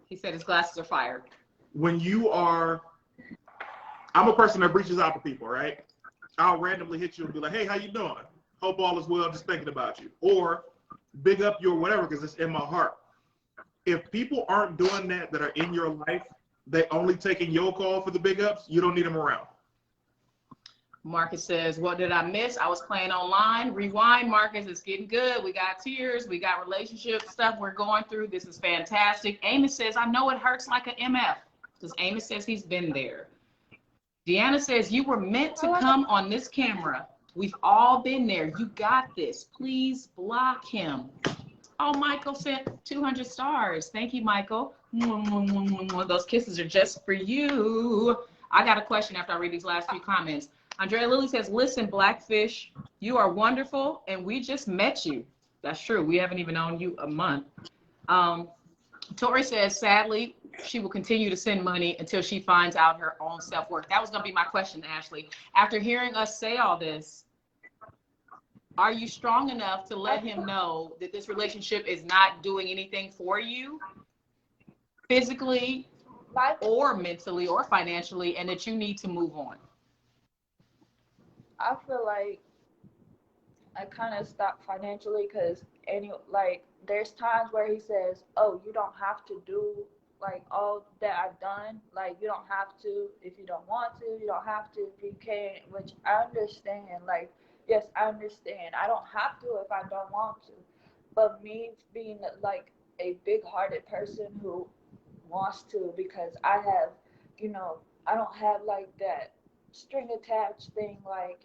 He said his glasses are fired. When you are, I'm a person that reaches out to people, right? I'll randomly hit you and be like, hey, how you doing? Hope all is well, just thinking about you. Or big up your whatever, because it's in my heart. If people aren't doing that are in your life, they only taking your call for the big ups, you don't need them around. Marcus says, what did I miss? I was playing online. Rewind, Marcus. It's getting good. We got tears. We got relationship stuff we're going through. This is fantastic. Amos says, I know it hurts like an MF. Because Amos says he's been there. Deanna says, you were meant to come on this camera. We've all been there. You got this. Please block him. Oh, Michael sent 200 stars. Thank you, Michael. Those kisses are just for you. I got a question after I read these last few comments. Andrea Lilly says, listen, Blackfish, you are wonderful, and we just met you. That's true. We haven't even known you a month. Tori says, sadly, she will continue to send money until she finds out her own self-worth. That was going to be my question, Ashley. After hearing us say all this, are you strong enough to let him know that this relationship is not doing anything for you physically or mentally or financially, and that you need to move on? I feel like I kind of stopped financially because there's times where he says, oh, you don't have to do like all that I've done. Like, you don't have to if you don't want to. You don't have to if you can't, which I understand. Like, yes, I understand. I don't have to if I don't want to. But me being like a big-hearted person who wants to, because I have, I don't have like that string attached thing, like,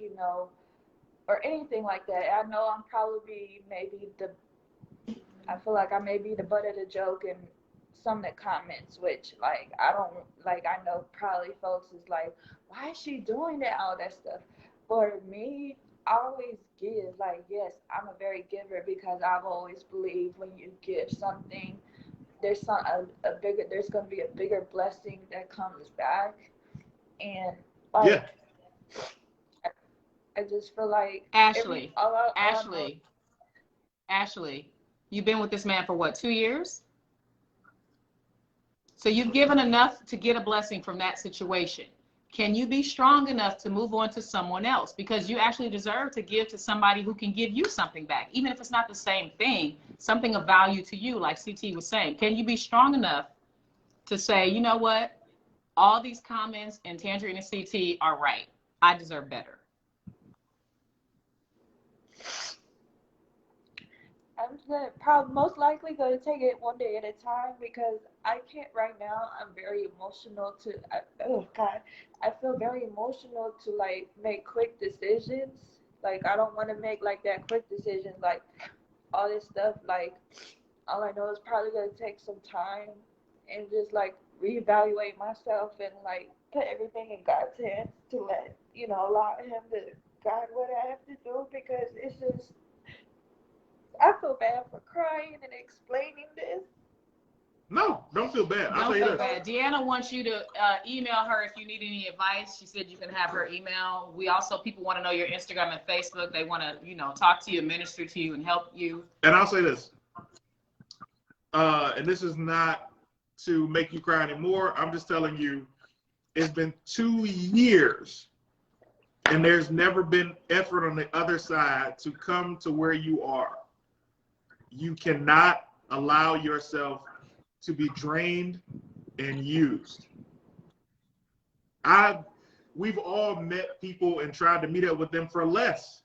or anything like that. I know I'm probably I feel like I may be the butt of the joke in some of the comments, which like I know probably folks is like, why is she doing that, all that stuff. For me, I always give. Like, yes, I'm a very giver because I've always believed when you give something, there's going to be a bigger blessing that comes back. And like, I just feel like Ashley, you've been with this man for what, 2 years? So you've given enough to get a blessing from that situation. Can you be strong enough to move on to someone else? Because you actually deserve to give to somebody who can give you something back, even if it's not the same thing, something of value to you, like CT was saying. Can you be strong enough to say, you know what? All these comments and Tanjareen and CT are right. I deserve better. I'm probably most likely going to take it one day at a time because I can't right now. I'm very emotional I feel very emotional to like make quick decisions. Like, I don't want to make like that quick decision, like all this stuff. Like, all I know is probably going to take some time and just like reevaluate myself and like put everything in God's hands to let, allow him to guide what I have to do, because it's just, I feel bad for crying and explaining this. No, don't feel bad. I'll Don't say feel this. bad. Deanna wants you to email her if you need any advice. She said you can have her email. People want to know your Instagram and Facebook. They want to, talk to you, minister to you, and help you. And I'll say this. And this is not to make you cry anymore. I'm just telling you, it's been 2 years, and there's never been effort on the other side to come to where you are. You cannot allow yourself to be drained and used. We've all met people and tried to meet up with them for less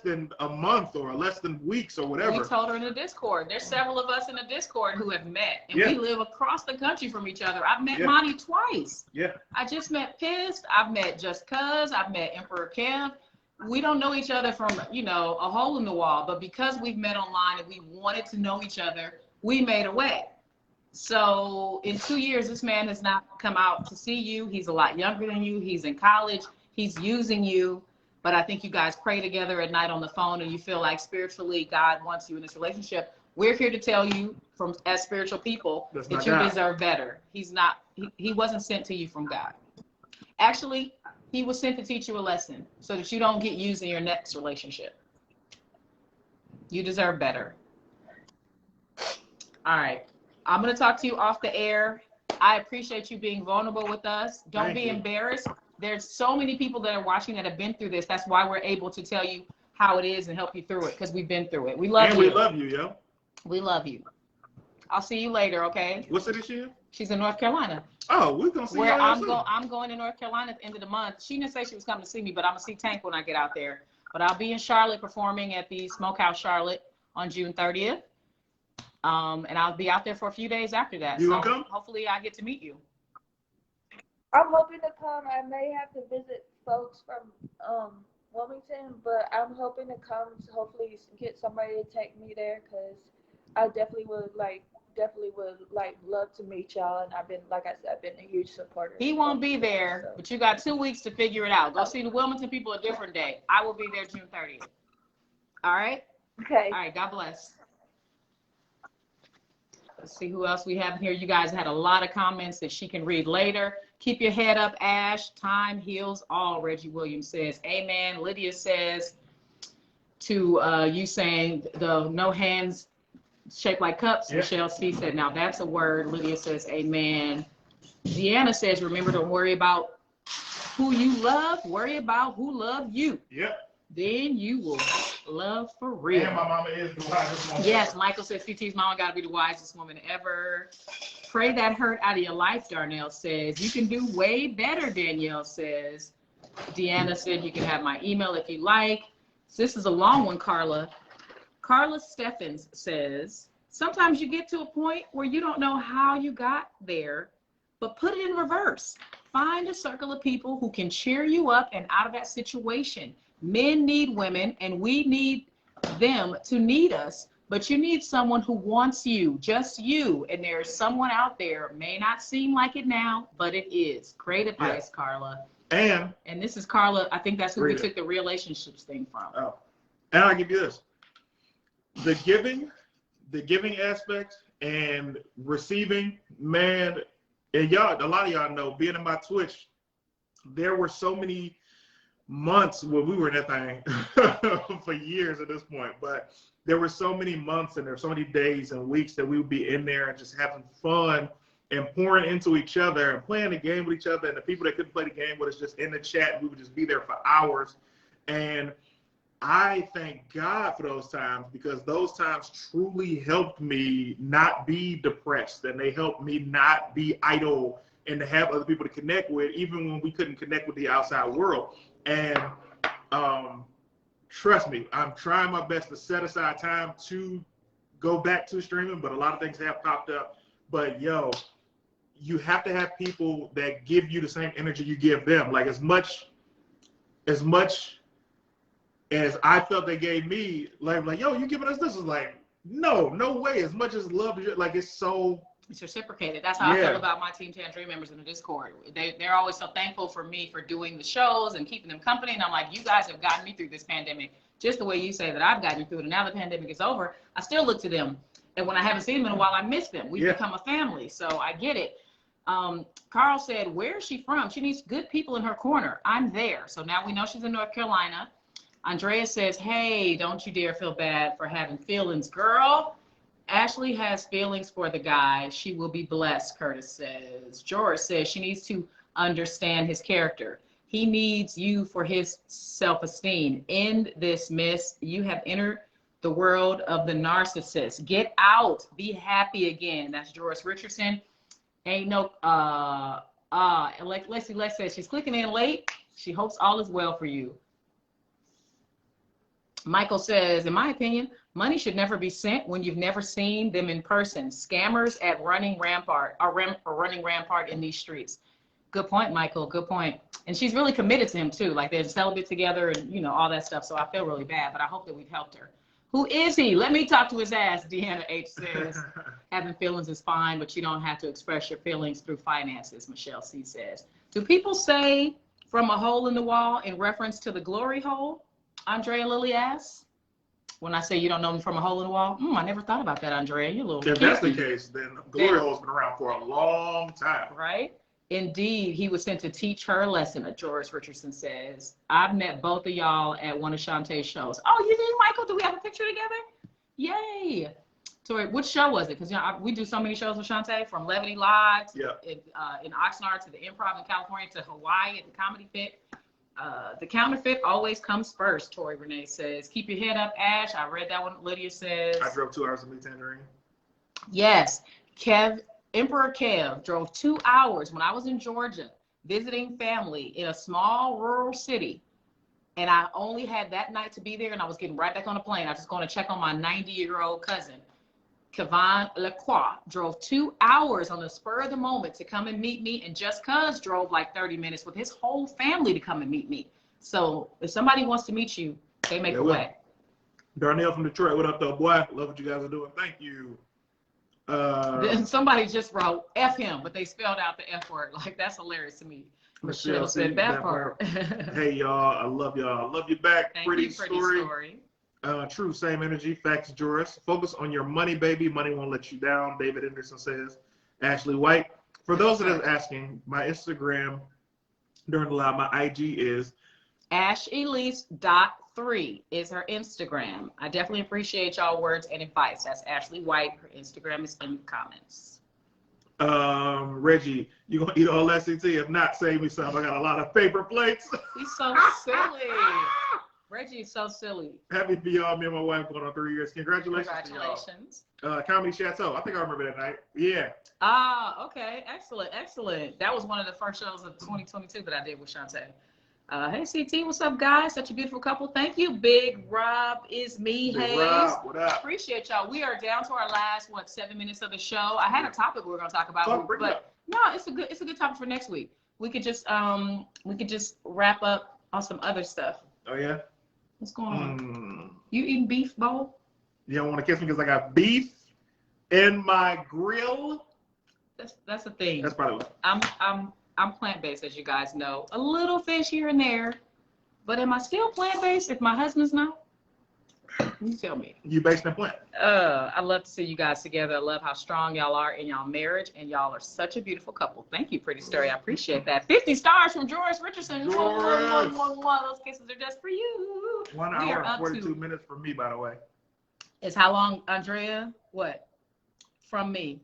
than a month or less than weeks or whatever. We told her in the Discord. There's several of us in the Discord who have met, and Yeah. we live across the country from each other. I've met Yeah. Monty twice. Yeah. I just met Pissed. I've met Just Cuz. I've met Emperor Kev. We don't know each other from, a hole in the wall, but because we've met online and we wanted to know each other, we made a way. So in 2 years, this man has not come out to see you. He's a lot younger than you. He's in college. He's using you. But I think you guys pray together at night on the phone and you feel like spiritually God wants you in this relationship. We're here to tell you as spiritual people that you deserve better. He wasn't sent to you from God. Actually, he was sent to teach you a lesson so that you don't get used in your next relationship. You deserve better. All right. I'm going to talk to you off the air. I appreciate you being vulnerable with us. Don't be embarrassed. There's so many people that are watching that have been through this. That's why we're able to tell you how it is and help you through it, because we've been through it. We love you. And we love you, yo. We love you. I'll see you later, okay? What city she in? She's in North Carolina. Oh, we're going to see you. I'm going to North Carolina at the end of the month. She didn't say she was coming to see me, but I'm going to see Tank when I get out there. But I'll be in Charlotte performing at the Smokehouse Charlotte on June 30th. And I'll be out there for a few days after that. You gonna come? Hopefully I get to meet you. I'm hoping to come. I may have to visit folks from Wilmington, but I'm hoping to come to hopefully get somebody to take me there, because I definitely would love to meet y'all. And I've been, like I said, I've been a huge supporter. He won't be there, but you got 2 weeks to figure it out. Go see the Wilmington people a different day. I will be there June 30th. All right? Okay. All right. God bless. Let's see who else we have here. You guys had a lot of comments that she can read later. Keep your head up, Ash. Time heals all, Reggie Williams says. Amen. Lydia says to you saying the no hands shaped like cups. Yeah. Michelle C said, now that's a word. Lydia says, amen. Deanna says, remember, don't worry about who you love. Worry about who loved you. Yep. Then you will love for real. And my mama is the wisest woman. Yes, Michael says CT's mama got to be the wisest woman ever. Pray that hurt out of your life, Darnell says. You can do way better, Danielle says. Deanna said you can have my email if you like. So this is a long one, Carla. Carla Steffens says, sometimes you get to a point where you don't know how you got there, but put it in reverse. Find a circle of people who can cheer you up and out of that situation. Men need women, and we need them to need us, but you need someone who wants you, just you. And there's someone out there, may not seem like it now, but it is. Great advice, yeah. Carla. And this is Carla. I think that's who we took the relationships thing from. Oh, and I'll give you this. The giving aspect and receiving, man, and y'all, a lot of y'all know, being in my Twitch, there were so many months when we were in that thing for years at this point, but there were so many months and there were so many days and weeks that we would be in there and just having fun and pouring into each other and playing the game with each other, and the people that couldn't play the game with us just in the chat, we would just be there for hours. And I thank God for those times, because those times truly helped me not be depressed, and they helped me not be idle and to have other people to connect with, even when we couldn't connect with the outside world. And trust me, I'm trying my best to set aside time to go back to streaming, but a lot of things have popped up. But yo, you have to have people that give you the same energy you give them. Like as much as I felt they gave me, like yo, you giving us this, is like, no way. As much as love, like it's reciprocated. That's how I feel about my Team Tanjareen members in the Discord. They're always so thankful for me for doing the shows and keeping them company. And I'm like, you guys have gotten me through this pandemic, just the way you say that I've gotten you through it. And now the pandemic is over, I still look to them. And when I haven't seen them in a while, I miss them. We've become a family. So I get it. Carl said, where is she from? She needs good people in her corner. I'm there. So now we know she's in North Carolina. Andrea says, hey, don't you dare feel bad for having feelings, girl. Ashley has feelings for the guy. She will be blessed, Curtis says. George says she needs to understand his character. He needs you for his self-esteem. End this, miss. You have entered the world of the narcissist. Get out. Be happy again. That's George Richardson. Ain't no like Lex says, she's clicking in late. She hopes all is well for you. Michael says, in my opinion, money should never be sent when you've never seen them in person. Scammers at running rampart in these streets. Good point, Michael. Good point. And she's really committed to him too. Like they're celibate together and you know all that stuff. So I feel really bad, but I hope that we've helped her. Who is he? Let me talk to his ass. Deanna H says, having feelings is fine, but you don't have to express your feelings through finances. Michelle C says, do people say from a hole in the wall in reference to the glory hole? Andrea Lily asks. When I say you don't know me from a hole in the wall, I never thought about that, Andrea. You're a little. If that's the case, then glory hole's been around for a long time. Right? Indeed, he was sent to teach her a lesson, George Richardson says. I've met both of y'all at one of Shantae's shows. Oh, you did, Michael? Do we have a picture together? Yay. Tori, which show was it? Because you know, we do so many shows with Shantae, from Levity Live in Oxnard to the Improv in California to Hawaii at the Comedy Pit. The counterfeit always comes first, Tori Renee says. Keep your head up, Ash. I read that one. Lydia says. I drove 2 hours to meet Tanjareen. Yes. Emperor Kev drove 2 hours when I was in Georgia visiting family in a small rural city. And I only had that night to be there, and I was getting right back on a plane. I was just going to check on my 90-year-old cousin. Kevon Lacroix drove 2 hours on the spur of the moment to come and meet me, and Just Cuz drove like 30 minutes with his whole family to come and meet me. So if somebody wants to meet you, they make a way. Darnell from Detroit, what up, though, boy? Love what you guys are doing. Thank you. Somebody just wrote F him, but they spelled out the F word. Like, that's hilarious to me. Michelle said that part. Hey, y'all. I love y'all. I love you back. Thank Pretty you, story. True, same energy. Facts, Joris. Focus on your money, baby. Money won't let you down. David Anderson says. Ashley White. For those that are asking, my Instagram during the live, my IG is AshElise.3 is her Instagram. I definitely appreciate y'all words and advice. That's Ashley White. Her Instagram is in the comments. Reggie, you gonna eat all SCT? If not, save me some. I got a lot of paper plates. He's so silly. Reggie is so silly. Happy to be y'all. Me and my wife going on 3 years. Congratulations. Congratulations. To y'all. Comedy Chateau. I think I remember that night. Yeah. Ah, okay. Excellent. Excellent. That was one of the first shows of 2022 that I did with Shantae. Hey, CT, what's up, guys? Such a beautiful couple. Thank you, Big Rob is me. Big Hayes. Rob, what up? Appreciate y'all. We are down to our last 7 minutes of the show. I had a topic we were going to talk about, but no, it's a good topic for next week. We could just wrap up on some other stuff. Oh yeah. What's going on? You eating beef, Bo? You don't want to kiss me because I got beef in my grill. That's the thing. That's probably what. I'm plant-based, as you guys know. A little fish here and there, but am I still plant-based if my husband's not? You tell me. You based in plant. I love to see you guys together. I love how strong y'all are in y'all marriage, and y'all are such a beautiful couple. Thank you, Pretty Story. I appreciate that. 50 stars from George Richardson. Those kisses are just for you. 1 hour and 42 minutes from me, by the way. Is how long, Andrea? What? From me.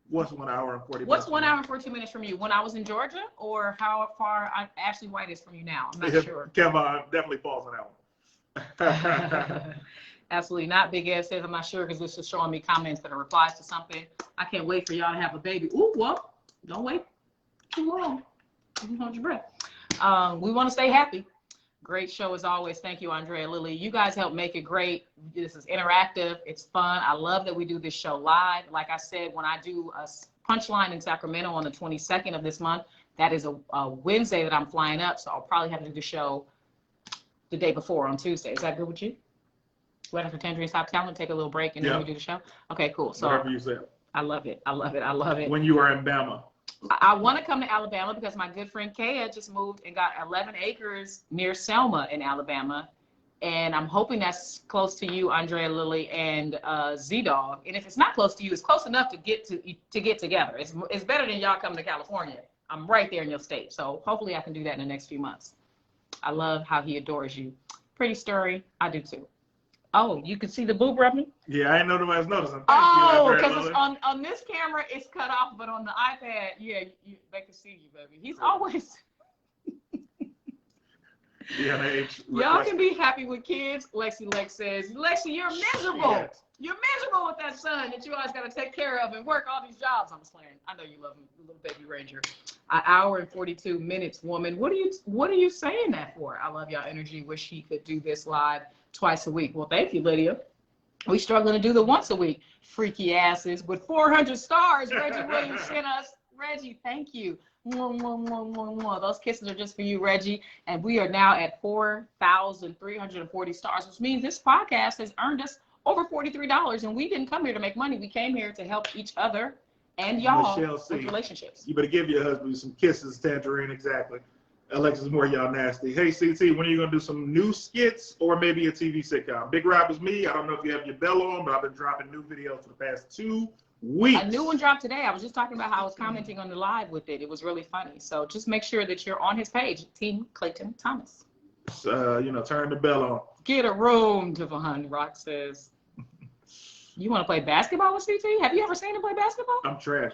What's 1 hour and 40 minutes? What's 1 hour and 42 minutes from you? When I was in Georgia, or how far Ashley White is from you now? I'm not sure. Kevin definitely falls on that one. Absolutely not. Big Ed says I'm not sure because this is showing me comments that are replies to something. I can't wait for y'all to have a baby. Ooh, well, don't wait too long. You hold your breath. We want to stay happy. Great show as always. Thank you, Andrea Lily. You guys help make it great. This is interactive. It's fun. I love that we do this show live. Like I said, when I do a punchline in Sacramento on the 22nd of this month, that is a Wednesday that I'm flying up. So I'll probably have to do the show the day before on Tuesday. Is that good with you? Wait after Tanjareen's Top Talent, take a little break, and then we do the show? Okay, cool. So whatever you say. I love it. I love it. I love it. When you are in Bama. I want to come to Alabama because my good friend Kaya just moved and got 11 acres near Selma in Alabama. And I'm hoping that's close to you, Andrea Lily, and Z-Dog. And if it's not close to you, it's close enough to get together. It's better than y'all coming to California. I'm right there in your state. So hopefully I can do that in the next few months. I love how he adores you. Pretty story. I do too. Oh, you can see the boob rubbing? Yeah, I didn't know nobody's noticing. Because on this camera, it's cut off, but on the iPad, yeah, they can see you, baby. He's always... Deanna H. Y'all can be happy with kids. Lexi Lex says, Lexi, you're miserable. Yes. You're miserable with that son that you always got to take care of and work all these jobs. I'm just playing. I know you love him, little baby Ranger. An hour and 42 minutes, woman. What are you saying that for? I love y'all energy. Wish he could do this live twice a week. Well, thank you, Lydia. We struggling to do the once a week. Freaky asses with 400 stars. Reggie Williams sent us. Reggie, thank you. Mwah, mwah, mwah, mwah, mwah. Those kisses are just for you, Reggie. And we are now at 4,340 stars, which means this podcast has earned us over $43. And we didn't come here to make money. We came here to help each other and y'all with relationships. You better give your husband some kisses, Tanjareen. Exactly. Alexis Moore, y'all nasty. Hey, CT, when are you going to do some new skits or maybe a TV sitcom? Big Rob is me. I don't know if you have your bell on, but I've been dropping new videos for the past 2 weeks. A new one dropped today. I was just talking about how I was commenting on the live with it. It was really funny. So just make sure that you're on his page, Team Clayton Thomas. Turn the bell on. Get a room, Devon, Rock says. You want to play basketball with CT? Have you ever seen him play basketball? I'm trash.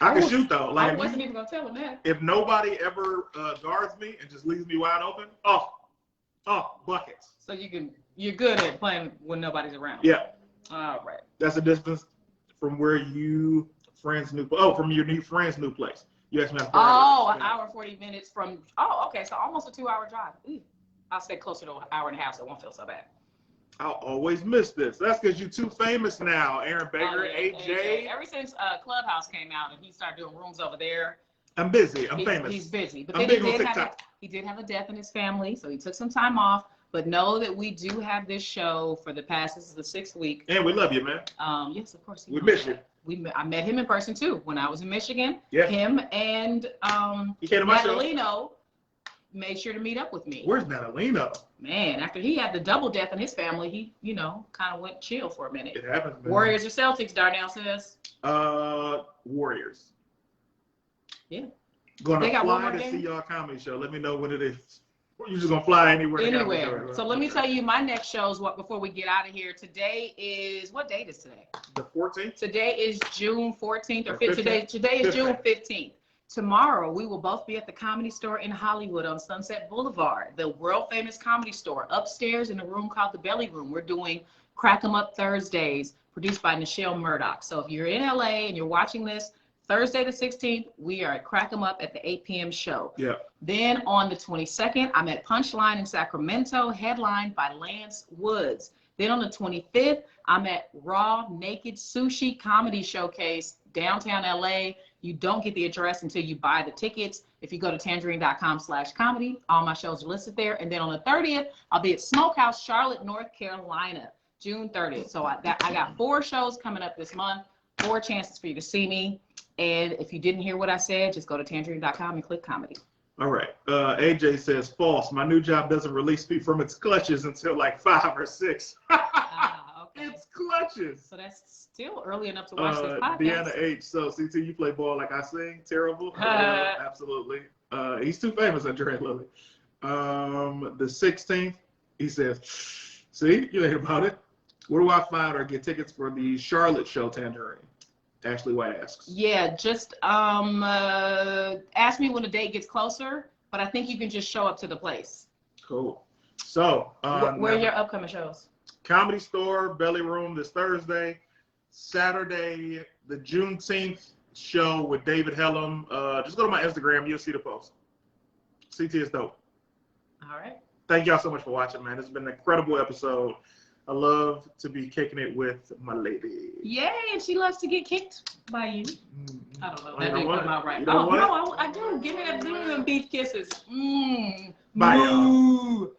I can shoot, though. Like, I wasn't even going to tell him that. If nobody ever guards me and just leaves me wide open, buckets. So you're good at playing when nobody's around. Yeah. All right. That's a distance from where from your new friend's new place. You asked me how far. An hour and 40 minutes from, okay. So almost a 2-hour drive. Ooh. I'll stay closer to an hour and a half so it won't feel so bad. I'll always miss this. That's because you're too famous now, Aaron Baker, AJ. Ever since Clubhouse came out and he started doing rooms over there. I'm busy. I'm famous. He's busy. But then he did have a death in his family, so he took some time off. But know that we do have this show for this is the 6th week. And we love you, man. Yes, of course. We miss you. I met him in person too when I was in Michigan. Yeah. Him and he came to my show. Natalino made sure to meet up with me. Where's Natalino? Man, after he had the double death in his family, he, kind of went chill for a minute. It happens, man. Warriors or Celtics, Darnell says? Warriors. Yeah. Gonna fly to see y'all comedy show. Let me know when it is. You're just gonna fly anywhere. Anywhere. So let me tell you my next shows before we get out of here. Today is, what date is today? The 14th? Today is June 14th or 15th. Today is June 15th. Tomorrow, we will both be at the Comedy Store in Hollywood on Sunset Boulevard, the world-famous Comedy Store, upstairs in a room called the Belly Room. We're doing Crack 'em Up Thursdays, produced by Nichelle Murdoch. So if you're in LA and you're watching this, Thursday the 16th, we are at Crack 'em Up at the 8 p.m. show. Yeah. Then on the 22nd, I'm at Punchline in Sacramento, headlined by Lance Woods. Then on the 25th, I'm at Raw Naked Sushi Comedy Showcase, downtown LA. You don't get the address until you buy the tickets. If you go to tanjareen.com/comedy, all my shows are listed there. And then on the 30th, I'll be at Smokehouse, Charlotte, North Carolina, June 30th. So I got 4 shows coming up this month, 4 chances for you to see me. And if you didn't hear what I said, just go to tanjareen.com and click comedy. All right. AJ says, false. My new job doesn't release me from its clutches until like 5 or 6. Okay. It's clutches. So that's still early enough to watch this podcast. Deanna H. So, CT, you play ball like I sing? Terrible? Absolutely. He's too famous, Andrea Lilly. The 16th, he says, see, you ain't about it. Where do I find or get tickets for the Charlotte show, Tanjareen? Ashley White asks. Yeah, just ask me when the date gets closer, but I think you can just show up to the place. Cool. So, where are your upcoming shows? Comedy Store, Belly Room this Thursday. Saturday, the Juneteenth show with David Hellum. Just go to my Instagram, you'll see the post. CT is dope. All right. Thank y'all so much for watching, man. It's been an incredible episode. I love to be kicking it with my lady. Yay, and she loves to get kicked by you. I don't know. That didn't come out right. No, I do. Give me them beef kisses. Bye, y'all.